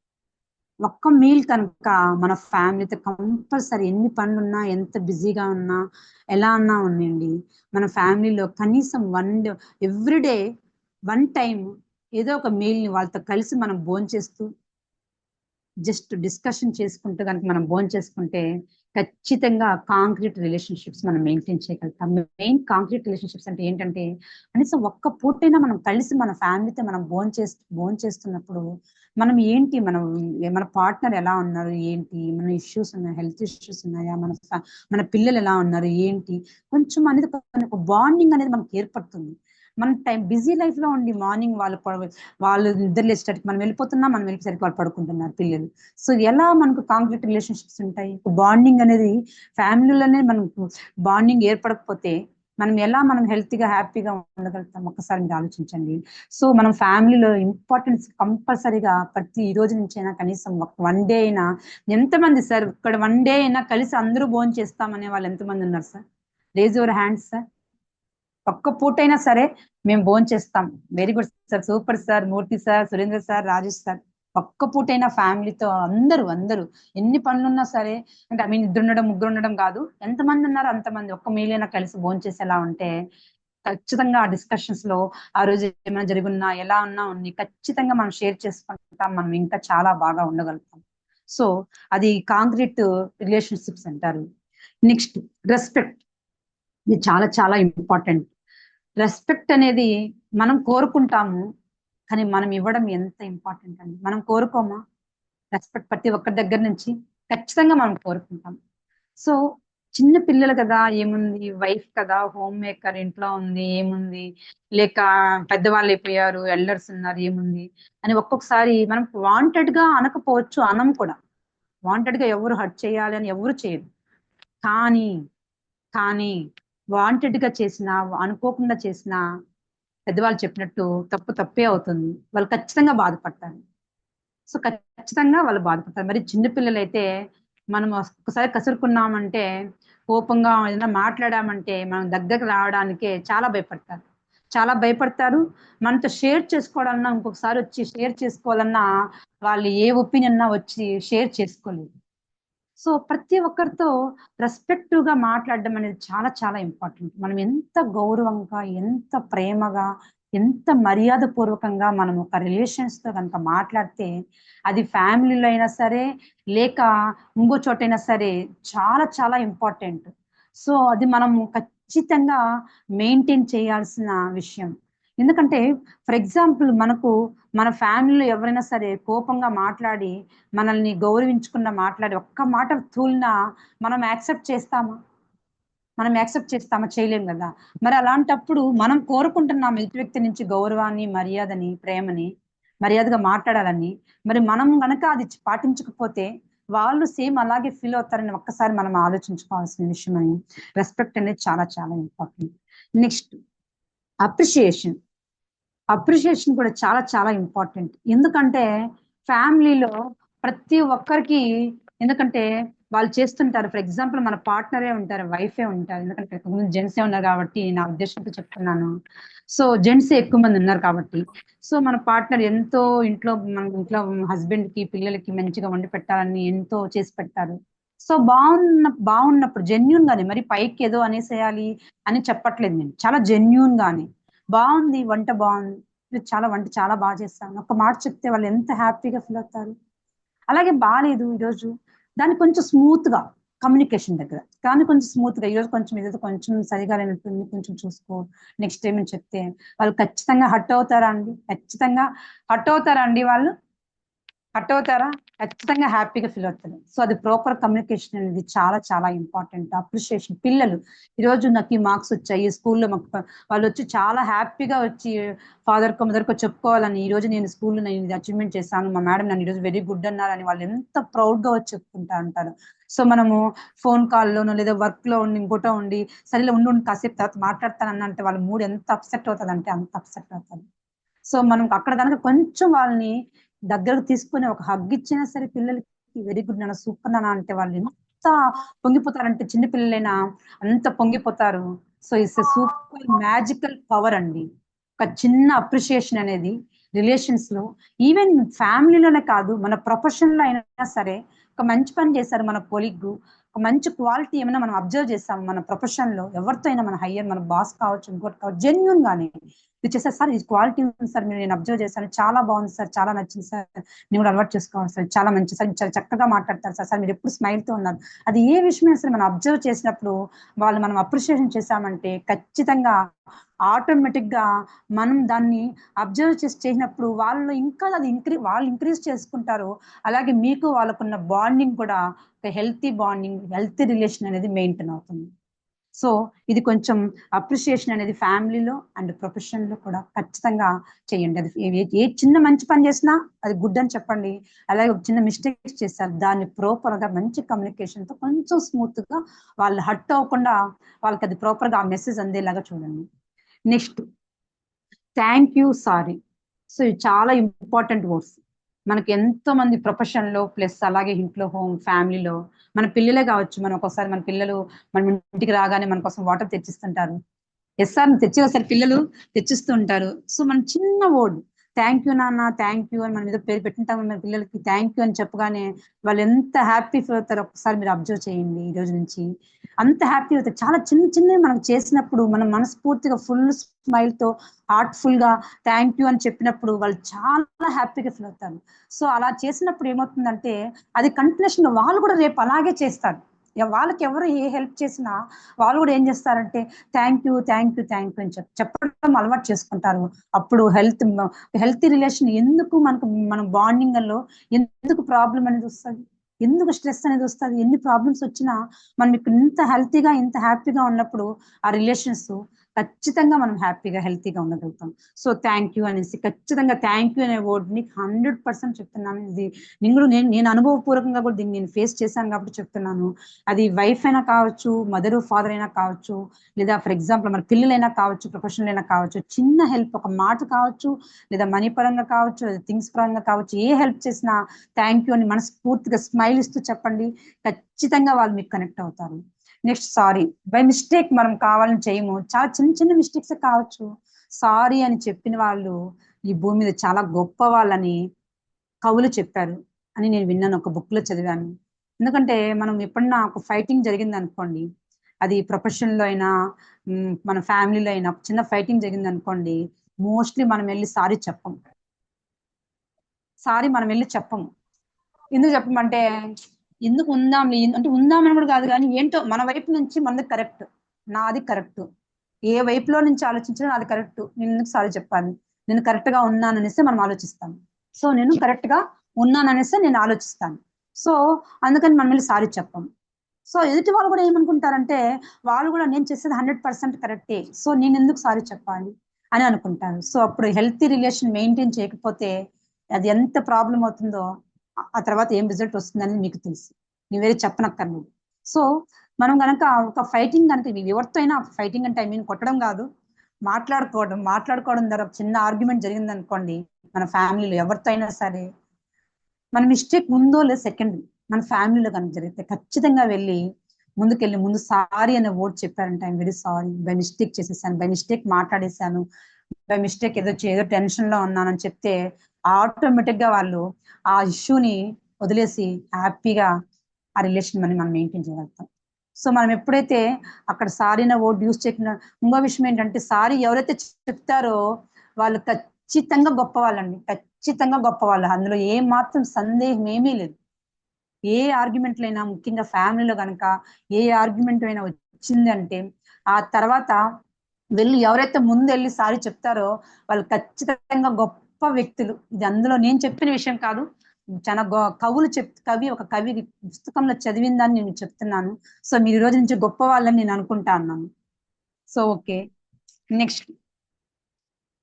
ఒక్క మీల్ కనుక మన ఫ్యామిలీతో కంపల్సరీ ఎన్ని పనులున్నా ఎంత బిజీగా ఉన్నా ఎలా ఉన్నా ఉండండి, మన ఫ్యామిలీలో కనీసం ఎవ్రీడే 1 టైం ఏదో ఒక మీల్ని వాళ్ళతో కలిసి మనం భోంచేస్తూ జస్ట్ డిస్కషన్ చేసుకుంటూ కనుక మనం చేసుకుంటే ఖచ్చితంగా కాంక్రీట్ రిలేషన్షిప్స్ మనం మెయింటైన్ చేయగలుగుతాం. మెయిన్ కాంక్రీట్ రిలేషన్షిప్స్ అంటే ఏంటంటే కనీసం ఒక్క పూటైనా మనం కలిసి మన ఫ్యామిలీతో మనం భోంచేస్తున్నప్పుడు మనం ఏంటి, మన పార్ట్నర్ ఎలా ఉన్నారు ఏంటి, మన ఇష్యూస్ ఉన్నాయి, హెల్త్ ఇష్యూస్ ఉన్నాయా, మన పిల్లలు ఎలా ఉన్నారు ఏంటి, కొంచెం అనేది ఒక బాండింగ్ అనేది మనకు ఏర్పడుతుంది. మన బిజీ లైఫ్ లో ఉండి మార్నింగ్ వాళ్ళు నిద్ర లేచేటట్టుకి మనం వెళ్ళిపోసరికి వాళ్ళు పడుకుంటున్నారు పిల్లలు. సో ఎలా మనకు కాంక్రీట్ రిలేషన్షిప్స్ ఉంటాయి? బాండింగ్ అనేది ఫ్యామిలీలోనే మనకు బాండింగ్ ఏర్పడకపోతే మనం హెల్తీగా హ్యాపీగా ఉండగలుగుతాం? ఒక్కసారి మీరు ఆలోచించండి. సో మనం ఫ్యామిలీలో ఇంపార్టెన్స్ కంపల్సరీగా ఈ రోజు నుంచి అయినా కనీసం 1 డే అయినా, ఎంతమంది సార్ ఇక్కడ 1 డే అయినా కలిసి అందరూ భోజనం చేస్తామనే వాళ్ళు ఎంతమంది ఉన్నారు sir? Raise your hands sir. ఒక్క పూటైనా సరే మేము భోంచేస్తాం. Very good sir, super sir, Murthy sir, Surendra sir, Rajesh sir. ఒక్క పూటైనా ఫ్యామిలీతో అందరూ ఎన్ని పనులున్నా సరే, అంటే ఇద్దరు ఉండడం ముగ్గురు ఉండడం కాదు, ఎంతమంది ఉన్నారో అంతమంది ఒక్క మీలైనా కలిసి భోంచేసేలా ఉంటే ఖచ్చితంగా ఆ డిస్కషన్స్ లో ఆ రోజు ఏమైనా జరుగున్నా ఎలా ఉన్నా ఖచ్చితంగా మనం షేర్ చేసుకుంటాం, మనం ఇంకా చాలా బాగా ఉండగలుగుతాం. సో అది కాంక్రీట్ రిలేషన్షిప్స్ అంటారు. Next respect. ఇది చాలా చాలా ఇంపార్టెంట్. రెస్పెక్ట్ అనేది మనం కోరుకుంటాము, కానీ మనం ఇవ్వడం ఎంత ఇంపార్టెంట్ అండి. మనం కోరుకోమా రెస్పెక్ట్? ప్రతి ఒక్కరి దగ్గర నుంచి ఖచ్చితంగా మనం కోరుకుంటాం. సో చిన్న పిల్లలు కదా, ఏముంది, వైఫ్ కదా, హోమ్ మేకర్, ఇంట్లో ఉంది, ఏముంది, లేక పెద్దవాళ్ళు అయిపోయారు, ఎల్డర్స్ ఉన్నారు, ఏముంది అని ఒక్కొక్కసారి మనం వాంటెడ్ గా అనకపోవచ్చు, అనం కూడా. వాంటెడ్ గా ఎవరు హర్ట్ చేయాలి అని ఎవరు చేయరు, కానీ కానీ వాంటెడ్ గా చేసినా అనుకోకుండా చేసినా పెద్దవాళ్ళు చెప్పినట్టు తప్పే అవుతుంది. వాళ్ళు ఖచ్చితంగా బాధపడతారు. సో ఖచ్చితంగా వాళ్ళు బాధపడతారు. మరి చిన్నపిల్లలు అయితే మనం ఒక్కసారి కసురుకున్నామంటే, కోపంగా ఏదైనా మాట్లాడామంటే మనం దగ్గరకు రావడానికే చాలా భయపడతారు. మనతో షేర్ చేసుకోవాలన్నా, ఇంకొకసారి వచ్చి షేర్ చేసుకోవాలన్నా, వాళ్ళు ఏ ఒపీనియన్ వచ్చి షేర్ చేసుకోలేదు. సో ప్రతి ఒక్కరితో రెస్పెక్టివ్ గా మాట్లాడడం అనేది చాలా చాలా ఇంపార్టెంట్. మనం ఎంత గౌరవంగా, ఎంత ప్రేమగా, ఎంత మర్యాద పూర్వకంగా మనం ఒక రిలేషన్స్ తో కనుక మాట్లాడితే, అది ఫ్యామిలీలో అయినా సరే, లేక ఇంకో చోటైనా సరే చాలా చాలా ఇంపార్టెంట్. సో అది మనము ఖచ్చితంగా మెయింటైన్ చేయాల్సిన విషయం. ఎందుకంటే ఫర్ ఎగ్జాంపుల్ మన ఫ్యామిలీలో ఎవరైనా సరే కోపంగా మాట్లాడి, మనల్ని గౌరవించకుండా మాట్లాడి ఒక్క మాట తూలినా మనం యాక్సెప్ట్ చేస్తామా? చేయలేం కదా. మరి అలాంటప్పుడు మనం కోరుకుంటున్నాం ఎదుటి వ్యక్తి నుంచి గౌరవాన్ని, మర్యాదని, ప్రేమని, మర్యాదగా మాట్లాడాలని. మరి మనం గనక అది పాటించకపోతే వాళ్ళు సేమ్ అలాగే ఫీల్ అవుతారని ఒక్కసారి మనం ఆలోచించుకోవాల్సిన విషయం. అని రెస్పెక్ట్ అనేది చాలా చాలా ఇంపార్టెంట్. నెక్స్ట్ అప్రిషియేషన్ కూడా చాలా చాలా ఇంపార్టెంట్. ఎందుకంటే ఫ్యామిలీలో ప్రతి ఒక్కరికి, ఎందుకంటే వాళ్ళు చేస్తుంటారు. ఫర్ ఎగ్జాంపుల్ మన పార్ట్నరే ఉంటారు, వైఫే ఉంటారు, ఎందుకంటే జెంట్సే ఉన్నారు కాబట్టి నా ఉద్దేశంతో చెప్తున్నాను. సో జెంట్స్ ఎక్కువ మంది ఉన్నారు కాబట్టి, సో మన పార్ట్నర్ ఎంతో మన ఇంట్లో హస్బెండ్ కి, పిల్లలకి మంచిగా వండి పెట్టాలని ఎంతో చేసి పెడతారు. సో బాగున్నప్పుడు జెన్యున్ గానే, మరి పైకి ఏదో అనేసేయాలి అని చెప్పట్లేదు నేను, చాలా జెన్యున్ గానే బాగుంది, వంట బాగుంది, వంట చాలా బాగా చేస్తాను ఒక మాట చెప్తే వాళ్ళు ఎంత హ్యాపీగా ఫీల్ అవుతారు. అలాగే బాగాలేదు ఈరోజు, దాన్ని కొంచెం స్మూత్ గా కమ్యూనికేషన్ దగ్గర కానీ కొంచెం స్మూత్ గా, ఈరోజు కొంచెం ఏదో కొంచెం సరిగా లేనట్టుంది, కొంచెం చూసుకో, నెక్స్ట్ టైం అని చెప్తే వాళ్ళు ఖచ్చితంగా హర్ట్ అవుతారా అండి? వాళ్ళు హర్ట్ అవుతారా? ఖచ్చితంగా హ్యాపీగా ఫీల్ అవుతారు. సో అది ప్రాపర్ కమ్యూనికేషన్ అనేది చాలా చాలా ఇంపార్టెంట్. అప్రిషియేషన్. పిల్లలు ఈరోజు నాకు ఈ మార్క్స్ వచ్చాయి స్కూల్లో, మాకు వాళ్ళు వచ్చి చాలా హ్యాపీగా వచ్చి ఫాదర్కో మదర్కో చెప్పుకోవాలని, ఈ రోజు నేను స్కూల్లో నేను ఇది అచీవ్మెంట్ చేశాను, మా మేడం నన్ను ఈరోజు వెరీ గుడ్ అన్నారని వాళ్ళు ఎంత ప్రౌడ్ గా వచ్చి చెప్పుకుంటా ఉంటారు. సో మనము ఫోన్ కాల్లోనో లేదా వర్క్ లో ఉండి ఇంకోటో ఉండి సరిలో ఉండి కాసేపు తర్వాత మాట్లాడతానంటే వాళ్ళ మూడ్ ఎంత అప్సెట్ అవుతుంది అంటే అంత అప్సెట్ అవుతుంది. సో మనం అక్కడ కనుక కొంచెం వాళ్ళని దగ్గరకు తీసుకుని ఒక హగ్ ఇచ్చినా సరే పిల్లలకి, వెరీ గుడ్ నాన్న, సూపర్ నాన్న అంటే వాళ్ళు ఎంత పొంగిపోతారంటే, చిన్న పిల్లలైనా అంత పొంగిపోతారు. So it's super magical power అండి ఒక చిన్న అప్రిషియేషన్ అనేది. రిలేషన్స్ లో, ఈవెన్ ఫ్యామిలీలోనే కాదు, మన ప్రొఫెషన్ లో అయినా సరే, ఒక మంచి పని చేశారు మన కొలీగ్, ఒక మంచి క్వాలిటీ ఏమైనా మనం అబ్జర్వ్ చేస్తాం మన ప్రొఫెషన్ లో, ఎవరితో అయినా మన హయ్యర్, మన బాస్ కావచ్చు, ఇంకోటి కావచ్చు, జెన్యున్ గానే ఇది చేస్తారు సార్, ఇది క్వాలిటీ ఉంది సార్, మీరు నేను అబ్జర్వ్ చేశాను, చాలా బాగుంది సార్, చాలా నచ్చింది సార్, నేను కూడా అలవాటు చేసుకోవాలి సార్, చాలా మంచి సార్, చాలా చక్కగా మాట్లాడతారు సార్, సార్ మీరు ఎప్పుడు స్మైల్ తో ఉన్నారు. అది ఏ విషయమైనా సరే మనం అబ్జర్వ్ చేసినప్పుడు వాళ్ళు మనం అప్రిషియేషన్ చేశామంటే ఖచ్చితంగా ఆటోమేటిక్ గా మనం దాన్ని అబ్జర్వ్ చేసినప్పుడు వాళ్ళు ఇంకా అది వాళ్ళు ఇంక్రీజ్ చేసుకుంటారు. అలాగే మీకు వాళ్ళకున్న బాండింగ్ కూడా ఒక హెల్తీ బాండింగ్, హెల్తీ రిలేషన్ అనేది మెయింటైన్ అవుతుంది. సో ఇది కొంచెం అప్రిషియేషన్ అనేది ఫ్యామిలీలో అండ్ ప్రొఫెషన్ లో కూడా ఖచ్చితంగా చేయండి. అది ఏ చిన్న మంచి పని చేసినా అది గుడ్ అని చెప్పండి. అలాగే ఒక చిన్న మిస్టేక్స్ చేస్తారు, దాన్ని ప్రాపర్ గా మంచి కమ్యూనికేషన్ తో కొంచెం స్మూత్ గా వాళ్ళు హర్ట్ అవ్వకుండా వాళ్ళకి అది ప్రాపర్ గా ఆ మెసేజ్ అందేలాగా చూడండి. Next, thank you, sorry. So ఇవి చాలా ఇంపార్టెంట్ వర్డ్స్. మనకి ఎంతో మంది ప్రొఫెషన్ లో ప్లస్ అలాగే ఇంట్లో హోమ్ ఫ్యామిలీలో మన పిల్లలే కావచ్చు, మనం ఒక్కోసారి మన పిల్లలు మన ఇంటికి రాగానే మన కోసం వాటర్ తెచ్చిస్తుంటారు. ఎస్ఆర్ తెచ్చేసారి పిల్లలు తెచ్చిస్తూ ఉంటారు. సో మన చిన్న వర్డ్ థ్యాంక్ యూ నాన్న, థ్యాంక్ యూ అని మనం ఏదో పేరు పెట్టింటాము, మన పిల్లలకి థ్యాంక్ యూ అని చెప్పగానే వాళ్ళు ఎంత హ్యాపీ ఫీల్ అవుతారో ఒకసారి మీరు అబ్జర్వ్ చేయండి. ఈ రోజు నుంచి అంత హ్యాపీ అవుతారు. చాలా చిన్న చిన్నవి మనం చేసినప్పుడు మనం మనస్ఫూర్తిగా ఫుల్ స్మైల్ తో హార్ట్ఫుల్ గా థ్యాంక్ యూ అని చెప్పినప్పుడు వాళ్ళు చాలా హ్యాపీగా ఫీల్ అవుతారు. సో అలా చేసినప్పుడు ఏమవుతుందంటే అది కంటిన్యూషన్ వాళ్ళు కూడా రేపు అలాగే చేస్తారు. వాళ్ళకి ఎవరు ఏ హెల్ప్ చేసినా వాళ్ళు కూడా ఏం చేస్తారంటే thank you, thank you, thank you అని చెప్పడం అలవాటు చేసుకుంటారు. అప్పుడు హెల్తీ రిలేషన్ ఎందుకు మనకు మన బాండింగ్ లో ఎందుకు ప్రాబ్లం అనేది వస్తుంది, ఎందుకు స్ట్రెస్ అనేది వస్తుంది, ఎన్ని ప్రాబ్లమ్స్ వచ్చినా మనం ఇక్కడ ఇంత హెల్తీగా ఇంత హ్యాపీగా ఉన్నప్పుడు ఆ రిలేషన్స్ ఖచ్చితంగా మనం హ్యాపీగా హెల్తీగా ఉండగలుగుతాం. సో థ్యాంక్ యూ అనేసి ఖచ్చితంగా థ్యాంక్ యూ అనే వర్డ్ ని 100% చెప్తున్నాను. ఇది నేను అనుభవపూర్వకంగా కూడా దీన్ని నేను ఫేస్ చేశాను కాబట్టి చెప్తున్నాను. అది వైఫ్ అయినా కావచ్చు, మదర్ ఫాదర్ అయినా కావచ్చు, లేదా ఫర్ ఎగ్జాంపుల్ మన పిల్లలైనా కావచ్చు, ప్రొఫెషనల్ అయినా కావచ్చు, చిన్న హెల్ప్ ఒక మాట కావచ్చు, లేదా మనీ పరంగా కావచ్చు, లేదా థింగ్స్ పరంగా కావచ్చు, ఏ హెల్ప్ చేసినా థ్యాంక్ యూ అని మనస్ఫూర్తిగా స్మైల్ ఇస్తూ చెప్పండి. ఖచ్చితంగా వాళ్ళు మీకు కనెక్ట్ అవుతారు. Next, sorry. బై మిస్టేక్ మనం కావాలని చేయము, చాలా చిన్న చిన్న మిస్టేక్స్ కావచ్చు. సారీ అని చెప్పిన వాళ్ళు ఈ భూమి మీద చాలా గొప్ప వాళ్ళని కవులు చెప్పారు అని నేను విన్నాను, ఒక బుక్ లో చదివాను. ఎందుకంటే మనం ఎప్పుడన్నా ఒక ఫైటింగ్ జరిగింది అనుకోండి, అది ప్రొఫెషన్ లో అయినా మన ఫ్యామిలీలో అయినా చిన్న ఫైటింగ్ జరిగింది అనుకోండి, మోస్ట్లీ మనం వెళ్ళి సారీ చెప్పము. ఎందుకు చెప్పమంటే ఎందుకు ఉందాంలే అంటే ఉందామని కూడా కాదు, కానీ ఏంటో మన వైపు నుంచి మనది కరెక్ట్, నాది కరెక్ట్, ఏ వైపులో నుంచి ఆలోచించినా నాది కరెక్ట్, నేను ఎందుకు సారీ చెప్పాలి, నేను కరెక్ట్ గా ఉన్నాననేసి మనం ఆలోచిస్తాం. సో నేను కరెక్ట్ గా ఉన్నాననేసి నేను ఆలోచిస్తాను. సో అందుకని మనం వెళ్ళి సారీ చెప్పం. సో ఎదుటి వాళ్ళు కూడా ఏమనుకుంటారంటే వాళ్ళు కూడా నేను చేసేది 100% కరెక్టే, సో నేను ఎందుకు సారీ చెప్పాలి అని అనుకుంటారు. సో అప్పుడు హెల్తీ రిలేషన్ మెయింటైన్ చేయకపోతే అది ఎంత ప్రాబ్లం అవుతుందో ఆ తర్వాత ఏం రిజల్ట్ వస్తుందని మీకు తెలుసు, నేను వేరే చెప్పనక్కర్లేదు. సో మనం కనుక ఒక ఫైటింగ్ కనుక ఎవరితో అయినా ఫైటింగ్ అంటే ఐ మీన్ కొట్టడం కాదు, మాట్లాడుకోవడం ద్వారా చిన్న ఆర్గ్యుమెంట్ జరిగింది అనుకోండి మన ఫ్యామిలీలో ఎవరితో అయినా సరే, మన మిస్టేక్ ఉందో లేదు సెకండ్, మన ఫ్యామిలీలో కనుక జరిగితే ఖచ్చితంగా వెళ్ళి ముందు సారీ అనే వర్డ్ చెప్పారంటే I'm very sorry, by mistake చేసేసాను, బై మిస్టేక్ మాట్లాడేశాను, బై మిస్టేక్ ఏదో టెన్షన్ లో ఉన్నానని చెప్తే ఆటోమేటిక్ గా వాళ్ళు ఆ ఇష్యూని వదిలేసి హ్యాపీగా ఆ రిలేషన్ మనం మెయింటైన్ చేయగలుగుతాం. సో మనం ఎప్పుడైతే అక్కడ సారీ అనే వర్డ్ యూజ్ చేయకుండా, ఇంకో విషయం ఏంటంటే సారీ ఎవరైతే చెప్తారో వాళ్ళు ఖచ్చితంగా గొప్ప వాళ్ళండి, ఖచ్చితంగా గొప్ప వాళ్ళు, అందులో ఏ మాత్రం సందేహం ఏమీ లేదు. ఏ ఆర్గ్యుమెంట్లు అయినా ముఖ్యంగా ఫ్యామిలీలో కనుక ఏ ఆర్గ్యుమెంట్ అయినా వచ్చింది అంటే ఆ తర్వాత వెళ్ళి ఎవరైతే ముందు వెళ్ళి సారీ చెప్తారో వాళ్ళు ఖచ్చితంగా గొప్ప వ్యక్తులు. ఇది అందులో నేను చెప్పిన విషయం కాదు, చాలా ఒక కవి పుస్తకంలో చదివిందని నేను చెప్తున్నాను. సో మీరు ఈ రోజు నుంచి గొప్ప వాళ్ళని నేను అనుకుంటా అన్నాను. సో ఓకే, నెక్స్ట్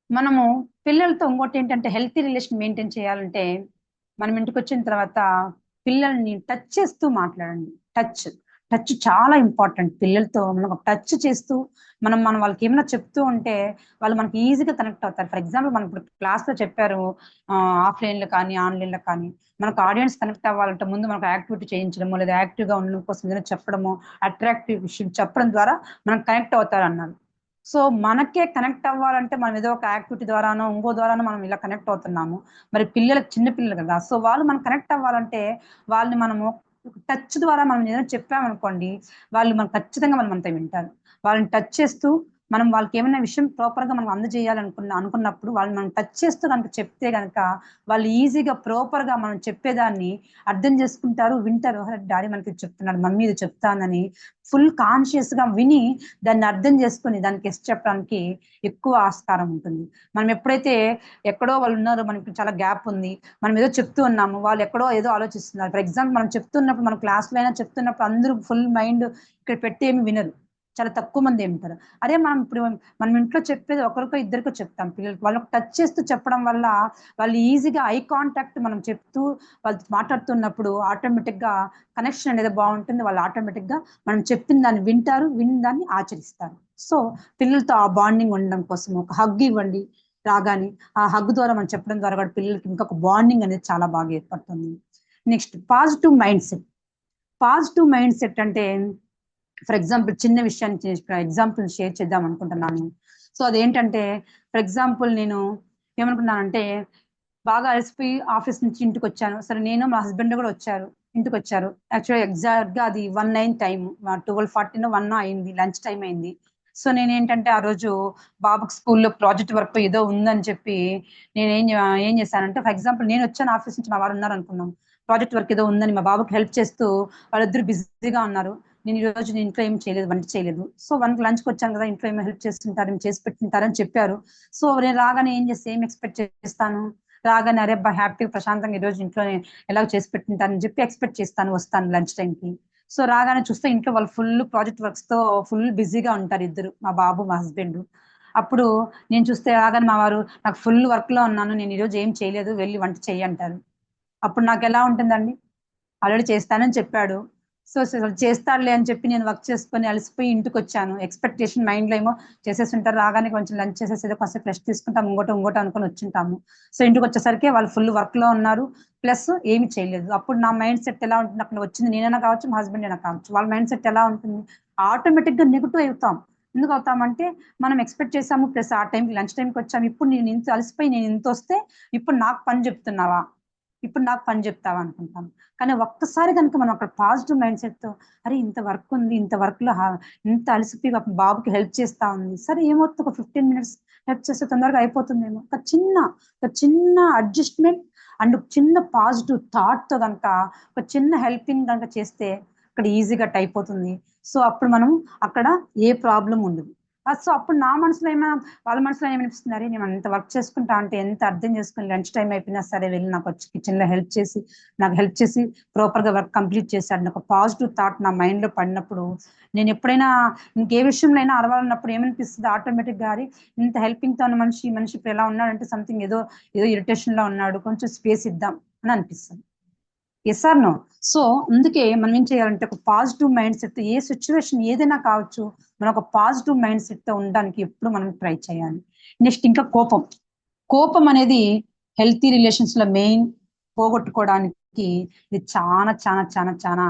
మనము పిల్లలతో ఇంకోటి ఏంటంటే హెల్తీ రిలేషన్ మెయింటైన్ చేయాలంటే మనం ఇంటికి వచ్చిన తర్వాత పిల్లల్ని టచ్ చేస్తూ మాట్లాడండి. టచ్ చాలా ఇంపార్టెంట్. పిల్లలతో మనం టచ్ చేస్తూ మనం వాళ్ళకి ఏమైనా చెప్తూ ఉంటే వాళ్ళు మనకి ఈజీగా కనెక్ట్ అవుతారు. ఫర్ ఎగ్జాంపుల్ మనం ఇప్పుడు క్లాస్ లో చెప్పారు, ఆఫ్లైన్ లో కానీ ఆన్లైన్ లో కానీ మనకు ఆడియన్స్ కనెక్ట్ అవ్వాలంటే ముందు మనకు యాక్టివిటీ చేయించడము, లేదా యాక్టివ్ గా ఉండడం కోసం ఏదైనా చెప్పడము, అట్రాక్టివ్ విషయం చెప్పడం ద్వారా మనం కనెక్ట్ అవుతారు అన్నారు. సో మనకే కనెక్ట్ అవ్వాలంటే మనం ఏదో ఒక యాక్టివిటీ ద్వారానో ఇంకో ద్వారానో మనం ఇలా కనెక్ట్ అవుతున్నాము. మరి పిల్లలకు చిన్న పిల్లలు కదా, సో వాళ్ళు మనం కనెక్ట్ అవ్వాలంటే వాళ్ళని మనము టచ్ ద్వారా మనం ఏదైనా చెప్పామనుకోండి, వాళ్ళు మనం ఖచ్చితంగా వాళ్ళు మనతో వింటారు. వాళ్ళని టచ్ చేస్తూ మనం వాళ్ళకి ఏమైనా విషయం ప్రాపర్ గా మనం అనుకున్నప్పుడు వాళ్ళని మనం టచ్ చేస్తూ కనుక చెప్తే కనుక వాళ్ళు ఈజీగా ప్రాపర్ గా మనం చెప్పేదాన్ని అర్థం చేసుకుంటారు, వింటారు. డాడీ మనకి ఇది చెప్తున్నాడు, మమ్మీ ఇది చెప్తానని ఫుల్ కాన్షియస్ గా విని దాన్ని అర్థం చేసుకుని దానికి ఎస్ చెప్పడానికి ఎక్కువ ఆస్కారం ఉంటుంది. మనం ఎప్పుడైతే ఎక్కడో వాళ్ళు ఉన్నారు, మనకి చాలా గ్యాప్ ఉంది, మనం ఏదో చెప్తూ ఉన్నాము, వాళ్ళు ఎక్కడో ఏదో ఆలోచిస్తున్నారు. ఫర్ ఎగ్జాంపుల్ మనం చెప్తున్నప్పుడు, మనం క్లాస్లో అయినా చెప్తున్నప్పుడు అందరూ ఫుల్ మైండ్ ఇక్కడ పెట్టి ఏమి వినరు, చాలా తక్కువ మంది ఏమిటారు. అదే మనం ఇంట్లో చెప్పేది ఒకరికో ఇద్దరికో చెప్తాం పిల్లలకి, వాళ్ళకి టచ్ చేస్తూ చెప్పడం వల్ల వాళ్ళు ఈజీగా ఐ కాంటాక్ట్ మనం చెప్తూ వాళ్ళు మాట్లాడుతున్నప్పుడు ఆటోమేటిక్ గా కనెక్షన్ అనేది బాగుంటుంది. వాళ్ళు ఆటోమేటిక్ గా మనం చెప్పిన దాన్ని వింటారు, విన్న దాన్ని ఆచరిస్తారు. సో పిల్లలతో ఆ బాండింగ్ ఉండడం కోసం ఒక హగ్ ఇవ్వండి రాగానే. ఆ హగ్ ద్వారా మనం చెప్పడం ద్వారా కూడా పిల్లలకి ఇంకొక బాండింగ్ అనేది చాలా బాగా ఏర్పడుతుంది. Next positive mind set. Positive mind set అంటే ఫర్ ఎగ్జాంపుల్ చిన్న విషయాన్ని ఎగ్జాంపుల్ షేర్ చేద్దాం అనుకుంటున్నాను. సో అదేంటంటే ఫర్ ఎగ్జాంపుల్ నేను ఏమనుకున్నానంటే బాగా అలసిపోయి ఆఫీస్ నుంచి ఇంటికి వచ్చాను. సరే నేను మా హస్బెండ్ కూడా ఇంటికి వచ్చారు. యాక్చువల్గా ఎగ్జాక్ట్ గా అది 1 అయింది టైం, 12:40 1 అయింది, లంచ్ టైం అయింది. సో నేనేంటంటే ఆ రోజు బాబుకి స్కూల్లో ప్రాజెక్ట్ వర్క్ ఏదో ఉందని చెప్పి నేను ఏం చేశానంటే, ఫర్ ఎగ్జాంపుల్ నేను వచ్చాను ఆఫీస్ నుంచి, మా వారు ఉన్నారు అనుకున్నాం, ప్రాజెక్ట్ వర్క్ ఏదో ఉందని మా బాబుకి హెల్ప్ చేస్తూ వాళ్ళిద్దరు బిజీగా ఉన్నారు. నేను ఈ రోజు ఇంట్లో ఏం చేయలేదు, వంట చేయలేదు. సో వన్కి లంచ్కి వచ్చాను కదా, ఇంట్లో ఏమో హెల్ప్ చేస్తుంటారు, ఏం చేసి పెట్టింటారని చెప్పారు. సో నేను రాగానే ఏం ఎక్స్పెక్ట్ చేస్తాను, రాగానే అరే హ్యాపీగా ప్రశాంతంగా ఈరోజు ఇంట్లో ఎలా చేసి పెట్టింటారని చెప్పి ఎక్స్పెక్ట్ చేస్తాను, వస్తాను లంచ్ టైంకి. సో రాగానే చూస్తే ఇంట్లో వాళ్ళు ఫుల్ ప్రాజెక్ట్ వర్క్స్ తో ఫుల్ బిజీగా ఉంటారు ఇద్దరు, మా బాబు మా హస్బెండ్. అప్పుడు నేను చూస్తే రాగానే మా వారు నాకు ఫుల్ వర్క్ లో ఉన్నాను, నేను ఈరోజు ఏం చేయలేదు, వెళ్ళి వంట చెయ్యి అంటారు. అప్పుడు నాకు ఎలా ఉంటుందండి, ఆల్రెడీ చేస్తానని చెప్పాడు, సో చేస్తాడులే అని చెప్పి నేను వర్క్ చేసుకొని అలసిపోయి ఇంటికి వచ్చాను. ఎక్స్పెక్టేషన్ మైండ్ లో ఏమో చేసేసి ఉంటారు, రాగానే కొంచెం లంచ్ చేసేసి ఏదో కొంచెం ఫ్రెష్ తీసుకుంటాం, ఇంకోటి అనుకుని వచ్చింటాము. సో ఇంటికి వచ్చేసరికి వాళ్ళు ఫుల్ వర్క్ లో ఉన్నారు, ప్లస్ ఏమి చేయలేదు. అప్పుడు నా మైండ్ సెట్ ఎలా ఉంటుంది, అక్కడ వచ్చింది నేనైనా కావచ్చు, మా హస్బెండ్ అయినా కావచ్చు, వాళ్ళ మైండ్ సెట్ ఎలా ఉంటుంది, ఆటోమేటిక్ గా నెగిటివ్ అవుతాం. ఎందుకు అవుతామంటే మనం ఎక్స్పెక్ట్ చేసాము, ప్లస్ ఆ టైంకి లంచ్ టైంకి వచ్చాము, ఇప్పుడు నేను ఇంత అలసిపోయి నేను ఇంత వస్తే ఇప్పుడు నాకు పని చెప్తున్నావా, ఇప్పుడు నాకు పని చెప్తావా అనుకుంటాను. కానీ ఒక్కసారి కనుక మనం అక్కడ పాజిటివ్ మైండ్ సెట్ తో అరే ఇంత వర్క్ ఉంది, ఇంత వర్క్ లో ఇంత అలసిపోయి బాబుకి హెల్ప్ చేస్తా ఉంది, సరే ఏమవుతుంది ఒక 15 minutes హెల్ప్ చేస్తే తొందరగా అయిపోతుందేమో, ఒక చిన్న అడ్జస్ట్మెంట్ అండ్ చిన్న పాజిటివ్ థాట్ తో కనుక ఒక చిన్న హెల్పింగ్ కనుక చేస్తే అక్కడ ఈజీగా అయిపోతుంది. సో అప్పుడు మనం అక్కడ ఏ ప్రాబ్లం ఉండదు. సో అప్పుడు నా మనసులో వాళ్ళ మనసులో ఏమనిపిస్తున్నారు, నేను అంత వర్క్ చేసుకుంటా అంటే ఎంత అర్థం చేసుకుని లంచ్ టైం అయిపోయినా సరే వెళ్ళి నాకు వచ్చి కిచెన్ లో నాకు హెల్ప్ చేసి ప్రాపర్ గా వర్క్ కంప్లీట్ చేశాడు, నాకు పాజిటివ్ థాట్ నా మైండ్ లో పడినప్పుడు, నేను ఎప్పుడైనా ఇంకే విషయంలో అయినా అరవాలన్నప్పుడు ఏమనిపిస్తుంది, ఆటోమేటిక్ గా ఇంత హెల్పింగ్ తో ఉన్న మనిషి ఇప్పుడు ఎలా ఉన్నాడంటే సంథింగ్ ఏదో ఇరిటేషన్ లో ఉన్నాడు, కొంచెం స్పేస్ ఇద్దాం అని అనిపిస్తుంది. Yes or no? సో అందుకే మనం ఏం చేయాలంటే ఒక పాజిటివ్ మైండ్ సెట్, ఏ సిచ్యువేషన్ ఏదైనా కావచ్చు, మనం ఒక పాజిటివ్ మైండ్ సెట్ తో ఉండడానికి ఎప్పుడు మనం ట్రై చేయాలి. నెక్స్ట్ ఇంకా కోపం అనేది హెల్తీ రిలేషన్స్ లో మెయిన్ పోగొట్టుకోవడానికి ఇది చాలా చాలా చాలా చాలా,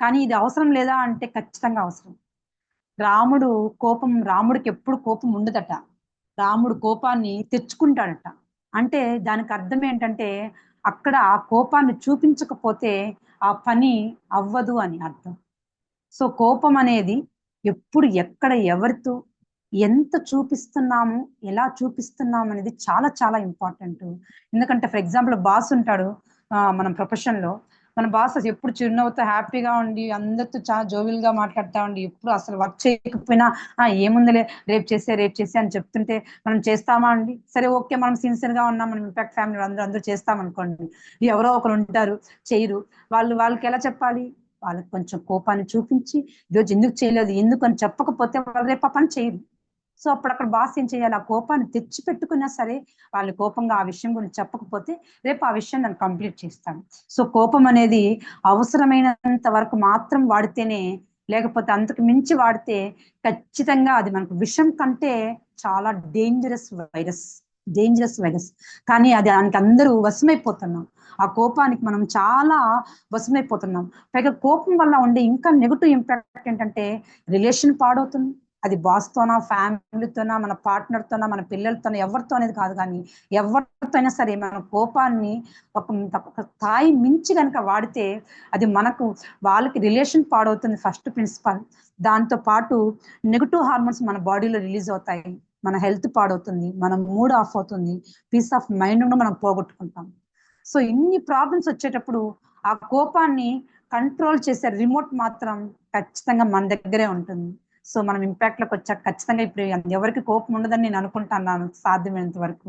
కానీ ఇది అవసరం లేదా అంటే ఖచ్చితంగా అవసరం. రాముడికి ఎప్పుడు కోపం ఉండదట, రాముడు కోపాన్ని తెచ్చుకుంటాడట. అంటే దానికి అర్థం ఏంటంటే అక్కడ ఆ కోపాన్ని చూపించకపోతే ఆ పని అవ్వదు అని అర్థం. సో కోపం అనేది ఎప్పుడు ఎక్కడ ఎవరితో ఎంత చూపిస్తున్నాము, ఎలా చూపిస్తున్నాము అనేది చాలా చాలా ఇంపార్టెంట్. ఎందుకంటే ఫర్ ఎగ్జాంపుల్ బాస్ ఉంటాడు, మన ప్రొఫెషన్ లో మన బాస్ ఎప్పుడు చిరునవ్వుతో హ్యాపీగా ఉండి అందరితో చాలా జోవియల్ గా మాట్లాడుతూ ఉండి ఎప్పుడు అసలు వర్క్ చేయకపోయినా ఏముందిలే రేపు చేసే అని చెప్తుంటే మనం చేస్తామా అండి? సరే ఓకే, మనం సిన్సియర్ గా ఉన్నాం, మనం ఇంపాక్ట్ ఫ్యామిలీ అందరూ చేస్తాం అనుకోండి, ఎవరో ఒకరు ఉంటారు చేయరు, వాళ్ళకి ఎలా చెప్పాలి, వాళ్ళకి కొంచెం కోపాన్ని చూపించి ఈరోజు ఎందుకు చేయలేదు ఎందుకు అని చెప్పకపోతే వాళ్ళు రేపు ఆ పని చేయరు. సో అప్పుడు అక్కడ బాస్ ఏం చేయాలి, ఆ కోపాన్ని తెచ్చి పెట్టుకున్నా సరే వాళ్ళు కోపంగా ఆ విషయం గురించి చెప్పకపోతే రేపు ఆ విషయం నేను కంప్లీట్ చేస్తాను. సో కోపం అనేది అవసరమైనంత వరకు మాత్రం వాడితేనే, లేకపోతే అంతకు మించి వాడితే ఖచ్చితంగా అది మనకు విషం కంటే చాలా డేంజరస్ వైరస్. కానీ అది దానికి అందరూ వశమైపోతున్నాం, ఆ కోపానికి మనం చాలా వశమైపోతున్నాం. పైగా కోపం వల్ల ఉండే ఇంకా నెగిటివ్ ఇంపాక్ట్ ఏంటంటే రిలేషన్ పాడవుతుంది, అది బాస్తోనా, ఫ్యామిలీతోనా, మన పార్ట్నర్తోనా, మన పిల్లలతోనా, ఎవరితో అనేది కాదు. కానీ ఎవరితో అయినా సరే మన కోపాన్ని ఒక ఒక స్థాయి మించి కనుక వాడితే అది మనకు వాళ్ళకి రిలేషన్ పాడవుతుంది ఫస్ట్ ప్రిన్సిపల్. దాంతో పాటు నెగటివ్ హార్మోన్స్ మన బాడీలో రిలీజ్ అవుతాయి, మన హెల్త్ పాడవుతుంది, మన మూడ్ ఆఫ్ అవుతుంది, పీస్ ఆఫ్ మైండ్ మనం పోగొట్టుకుంటాం. సో ఇన్ని ప్రాబ్లమ్స్ వచ్చేటప్పుడు ఆ కోపాన్ని కంట్రోల్ చేసే రిమోట్ మాత్రం ఖచ్చితంగా మన దగ్గరే ఉంటుంది. సో మనం ఇంపాక్ట్ లోకి వచ్చాక ఖచ్చితంగా ఇప్పుడు ఎవరికి కోపం ఉండదని నేను అనుకుంటున్నాను సాధ్యమైనంత వరకు.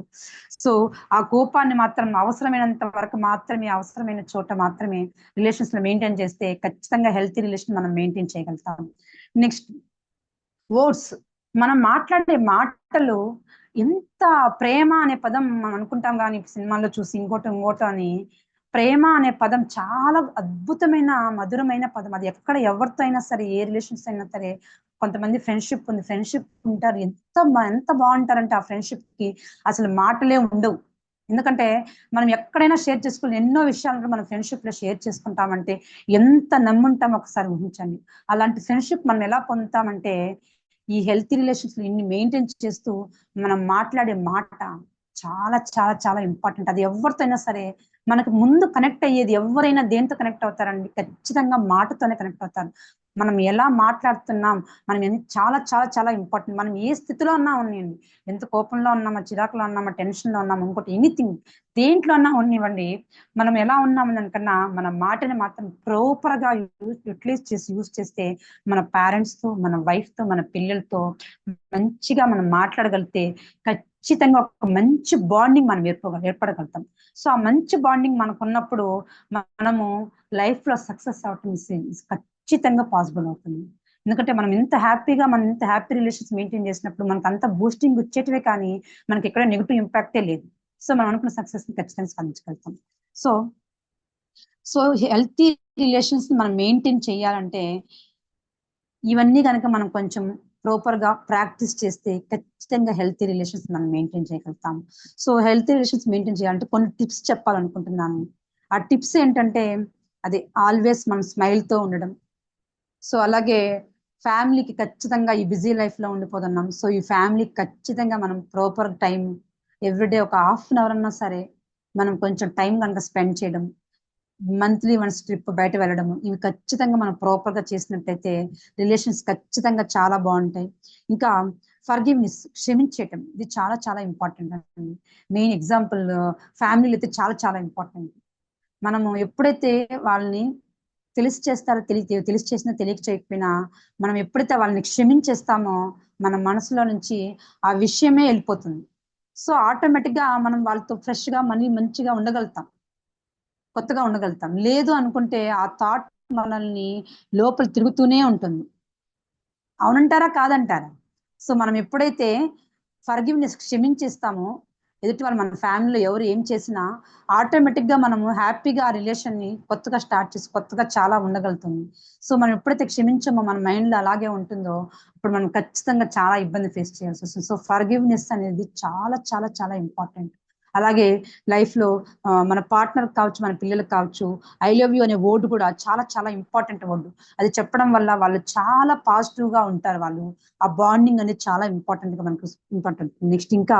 సో ఆ కోపాన్ని మాత్రం అవసరమైనంత వరకు మాత్రమే, అవసరమైన చోట మాత్రమే రిలేషన్స్ లో మెయింటైన్ చేస్తే ఖచ్చితంగా హెల్తీ రిలేషన్ మనం మెయింటైన్ చేయగలుగుతాం. నెక్స్ట్ వర్డ్స్, మనం మాట్లాడే మాటలు ఎంత ప్రేమ అనే పదం మనం అనుకుంటాం కానీ సినిమాల్లో చూసి ఇంకోటో అని, ప్రేమ అనే పదం చాలా అద్భుతమైన మధురమైన పదం. అది ఎక్కడ ఎవరితో అయినా సరే, ఏ రిలేషన్స్ అయినా సరే, కొంతమంది ఫ్రెండ్షిప్ ఉంది, ఫ్రెండ్షిప్ ఉంటారు, ఎంత బాగుంటారంటే ఆ ఫ్రెండ్షిప్ కి అసలు మాటలే ఉండవు. ఎందుకంటే మనం ఎక్కడైనా షేర్ చేసుకుని ఎన్నో విషయాలను మనం ఫ్రెండ్షిప్ లో షేర్ చేసుకుంటామంటే ఎంత నమ్ముంటాం ఒకసారి ఊహించండి. అలాంటి ఫ్రెండ్షిప్ మనం ఎలా పొందుతామంటే ఈ హెల్తీ రిలేషన్స్ ఇన్ని మెయింటైన్ చేస్తూ మనం మాట్లాడే మాట చాలా చాలా చాలా ఇంపార్టెంట్. అది ఎవరితో అయినా సరే మనకు ముందు కనెక్ట్ అయ్యేది, ఎవరైనా దేంతో కనెక్ట్ అవుతారండి? ఖచ్చితంగా మాటతోనే కనెక్ట్ అవుతారు. మనం ఎలా మాట్లాడుతున్నాం, మనం చాలా చాలా చాలా ఇంపార్టెంట్. మనం ఏ స్థితిలో ఉన్నా ఉన్నాయండి, ఎంత కోపంలో ఉన్నామా, చిరాకులో ఉన్నామా, టెన్షన్ లో ఉన్నామా, ఇంకోటి ఎనీథింగ్ దేంట్లో అన్నా ఉన్నివ్వండి, మనం ఎలా ఉన్నాం దానికన్నా మన మాటని మాత్రం ప్రాపర్ గా యూజ్ చేస్తే మన పేరెంట్స్ తో, మన వైఫ్ తో, మన పిల్లలతో మంచిగా మనం మాట్లాడగలిగితే ఖచ్చితంగా ఒక మంచి బాండింగ్ మనం ఏర్పడగలుగుతాం. సో ఆ మంచి బాండింగ్ మనకు ఉన్నప్పుడు మనము లైఫ్ లో సక్సెస్ అవటం ఖచ్చితంగా పాసిబుల్ అవుతుంది. ఎందుకంటే మనం ఎంత హ్యాపీ రిలేషన్స్ మెయింటైన్ చేసినప్పుడు మనకు అంత బూస్టింగ్ వచ్చేటివే కానీ మనకి ఎక్కడ నెగిటివ్ ఇంపాక్టే లేదు. సో మనం అనుకున్న సక్సెస్ ని ఖచ్చితంగా సాధించగలుగుతాం. సో సో హెల్తీ రిలేషన్స్ మనం మెయింటైన్ చేయాలంటే ఇవన్నీ కనుక మనం కొంచెం ప్రాపర్ గా ప్రాక్టీస్ చేస్తే ఖచ్చితంగా హెల్తీ రిలేషన్స్ మనం మెయింటైన్ చేయగలుగుతాం. సో హెల్తీ రిలేషన్స్ మెయింటైన్ చేయాలంటే కొన్ని టిప్స్ చెప్పాలనుకుంటున్నాను. ఆ టిప్స్ ఏంటంటే అది ఆల్వేస్ మనం స్మైల్ తో ఉండడం. సో అలాగే ఫ్యామిలీకి ఖచ్చితంగా ఈ బిజీ లైఫ్ లో ఉండిపోతున్నాం. సో ఈ ఫ్యామిలీకి ఖచ్చితంగా మనం ప్రాపర్ టైం ఎవ్రీడే ఒక హాఫ్ అన్ అవర్ అన్నా సరే మనం కొంచెం టైం కనుక స్పెండ్ చేయడం, మంత్లీ వన్స్ ట్రిప్ బయట వెళ్ళడం, ఇవి ఖచ్చితంగా మనం ప్రాపర్ గా చేసినట్టయితే రిలేషన్స్ ఖచ్చితంగా చాలా బాగుంటాయి. ఇంకా ఫర్గివ్నెస్, క్షమించేయటం, ఇది చాలా చాలా ఇంపార్టెంట్ అండి. మెయిన్ ఎగ్జాంపుల్ ఫ్యామిలీలో అయితే చాలా చాలా ఇంపార్టెంట్. మనము ఎప్పుడైతే వాళ్ళని తెలిసి చేస్తారో తెలిసి చేసినా తెలియక చేయకపోయినా మనం ఎప్పుడైతే వాళ్ళని క్షమించేస్తామో మన మనసులో నుంచి ఆ విషయమే వెళ్ళిపోతుంది. సో ఆటోమేటిక్ గా మనం వాళ్ళతో ఫ్రెష్ గా మళ్ళీ మంచిగా ఉండగలుగుతాం, కొత్తగా ఉండగలుగుతాం. లేదు అనుకుంటే ఆ థాట్ మనల్ని లోపల తిరుగుతూనే ఉంటుంది. అవునంటారా కాదంటారా? సో మనం ఎప్పుడైతే ఫర్గివ్నెస్, క్షమించేస్తామో ఎదుటి వాళ్ళు మన ఫ్యామిలీలో ఎవరు ఏం చేసినా ఆటోమేటిక్ గా మనము హ్యాపీగా ఆ రిలేషన్ ని కొత్తగా స్టార్ట్ చేసి కొత్తగా చాలా ఉండగలుగుతుంది. సో మనం ఎప్పుడైతే క్షమించామో మన మైండ్ లో అలాగే ఉంటుందో అప్పుడు మనం ఖచ్చితంగా చాలా ఇబ్బంది ఫేస్ చేయాల్సి వస్తుంది. సో ఫర్గివ్నెస్ అనేది చాలా చాలా చాలా ఇంపార్టెంట్. అలాగే లైఫ్ లో మన పార్ట్నర్ కావచ్చు, మన పిల్లలకు కావచ్చు, ఐ లవ్ యూ అనే వర్డ్ కూడా చాలా చాలా ఇంపార్టెంట్ వర్డ్. అది చెప్పడం వల్ల వాళ్ళు చాలా పాజిటివ్ గా ఉంటారు. వాళ్ళు ఆ బాండింగ్ అనేది చాలా ఇంపార్టెంట్ గా మనకు ఇంపార్టెంట్. నెక్స్ట్ ఇంకా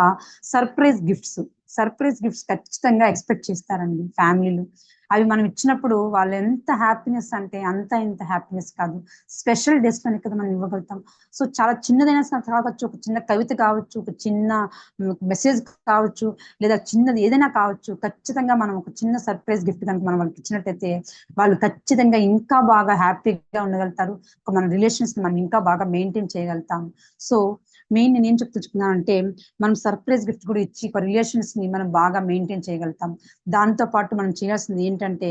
సర్ప్రైజ్ గిఫ్ట్స్ ఖచ్చితంగా ఎక్స్పెక్ట్ చేస్తారండి ఫ్యామిలీలు. అవి మనం ఇచ్చినప్పుడు వాళ్ళు ఎంత హ్యాపీనెస్ అంటే అంత ఇంత హ్యాపీనెస్ కాదు, స్పెషల్ డేస్ లోనే కదా మనం ఇవ్వగలుగుతాం. సో చాలా చిన్నదైనా కావచ్చు, ఒక చిన్న కవిత కావచ్చు, ఒక చిన్న మెసేజ్ కావచ్చు, లేదా చిన్నది ఏదైనా కావచ్చు, ఖచ్చితంగా మనం ఒక చిన్న సర్ప్రైజ్ గిఫ్ట్ కనుక మనం వాళ్ళకి ఇచ్చినట్టయితే వాళ్ళు ఖచ్చితంగా ఇంకా బాగా హ్యాపీగా ఉండగలుగుతారు. మన రిలేషన్స్ మనం ఇంకా బాగా మెయింటైన్ చేయగలుగుతాం. సో మెయిన్ నేను ఏం చెప్తున్నాను అంటే మనం సర్ప్రైజ్ గిఫ్ట్ కూడా ఇచ్చి రిలేషన్స్ ని మనం బాగా మెయింటైన్ చేయగలుగుతాం. దాంతో పాటు మనం చేయాల్సింది ఏంటంటే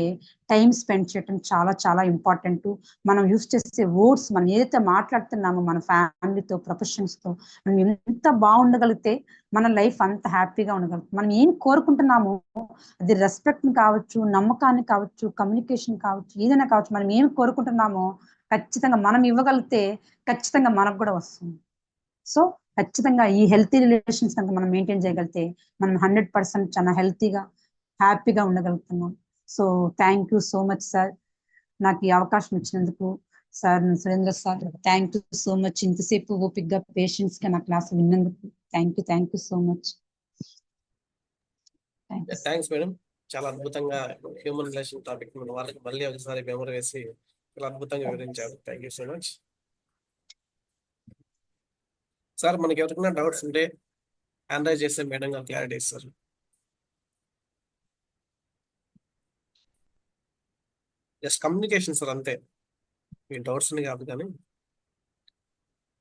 టైం స్పెండ్ చేయడం చాలా చాలా ఇంపార్టెంట్. మనం యూస్ చేసే వర్డ్స్, మనం ఏదైతే మాట్లాడుతున్నామో మన ఫ్యామిలీతో, ప్రొఫెషన్స్ తో మనం ఎంత బాగుండగలిగితే మన లైఫ్ అంత హ్యాపీగా ఉండగలుగుతాం. మనం ఏం కోరుకుంటున్నామో అది రెస్పెక్ట్ కావచ్చు, నమ్మకాన్ని కావచ్చు, కమ్యూనికేషన్ కావచ్చు, ఏదైనా కావచ్చు, మనం ఏం కోరుకుంటున్నామో ఖచ్చితంగా మనం ఇవ్వగలిగితే ఖచ్చితంగా మనకు కూడా వస్తుంది. సో ఖచ్చితంగా ఈ హెల్తీ రిలేషన్స్ కనుక మనం మెయింటైన్ చేయగలిగితే మనం 100% చాలా హెల్తీగా హ్యాపీగా ఉండగలుగుతున్నాం. So thank you so much sir, నాకు ఈ అవకాశం ఇచ్చినందుకు. Sir Surendra sir, thank you so much. ఇంతసేపు ఓపిక్గా పేషెంట్స్ గా నా క్లాస్ విన్నందుకు thank you so much. Thanks madam. చాలా అద్భుతంగా హ్యూమన్ రిలేషన్ టాపిక్ మన వాళ్ళకి మళ్ళీ ఒకసారి మెమరీ వేసి చాలా అద్భుతంగా వివరించారు. Thank you so much sir. మనకి ఎవరికైనా డౌట్స్ ఉంటే హ్యాండ్ చేస్తే మేడం గారు క్లారిటీ ఇస్తారు. జస్ట్ కమ్యూనికేషన్ సార్, అంతే. మీ డౌట్స్ కాదు కానీ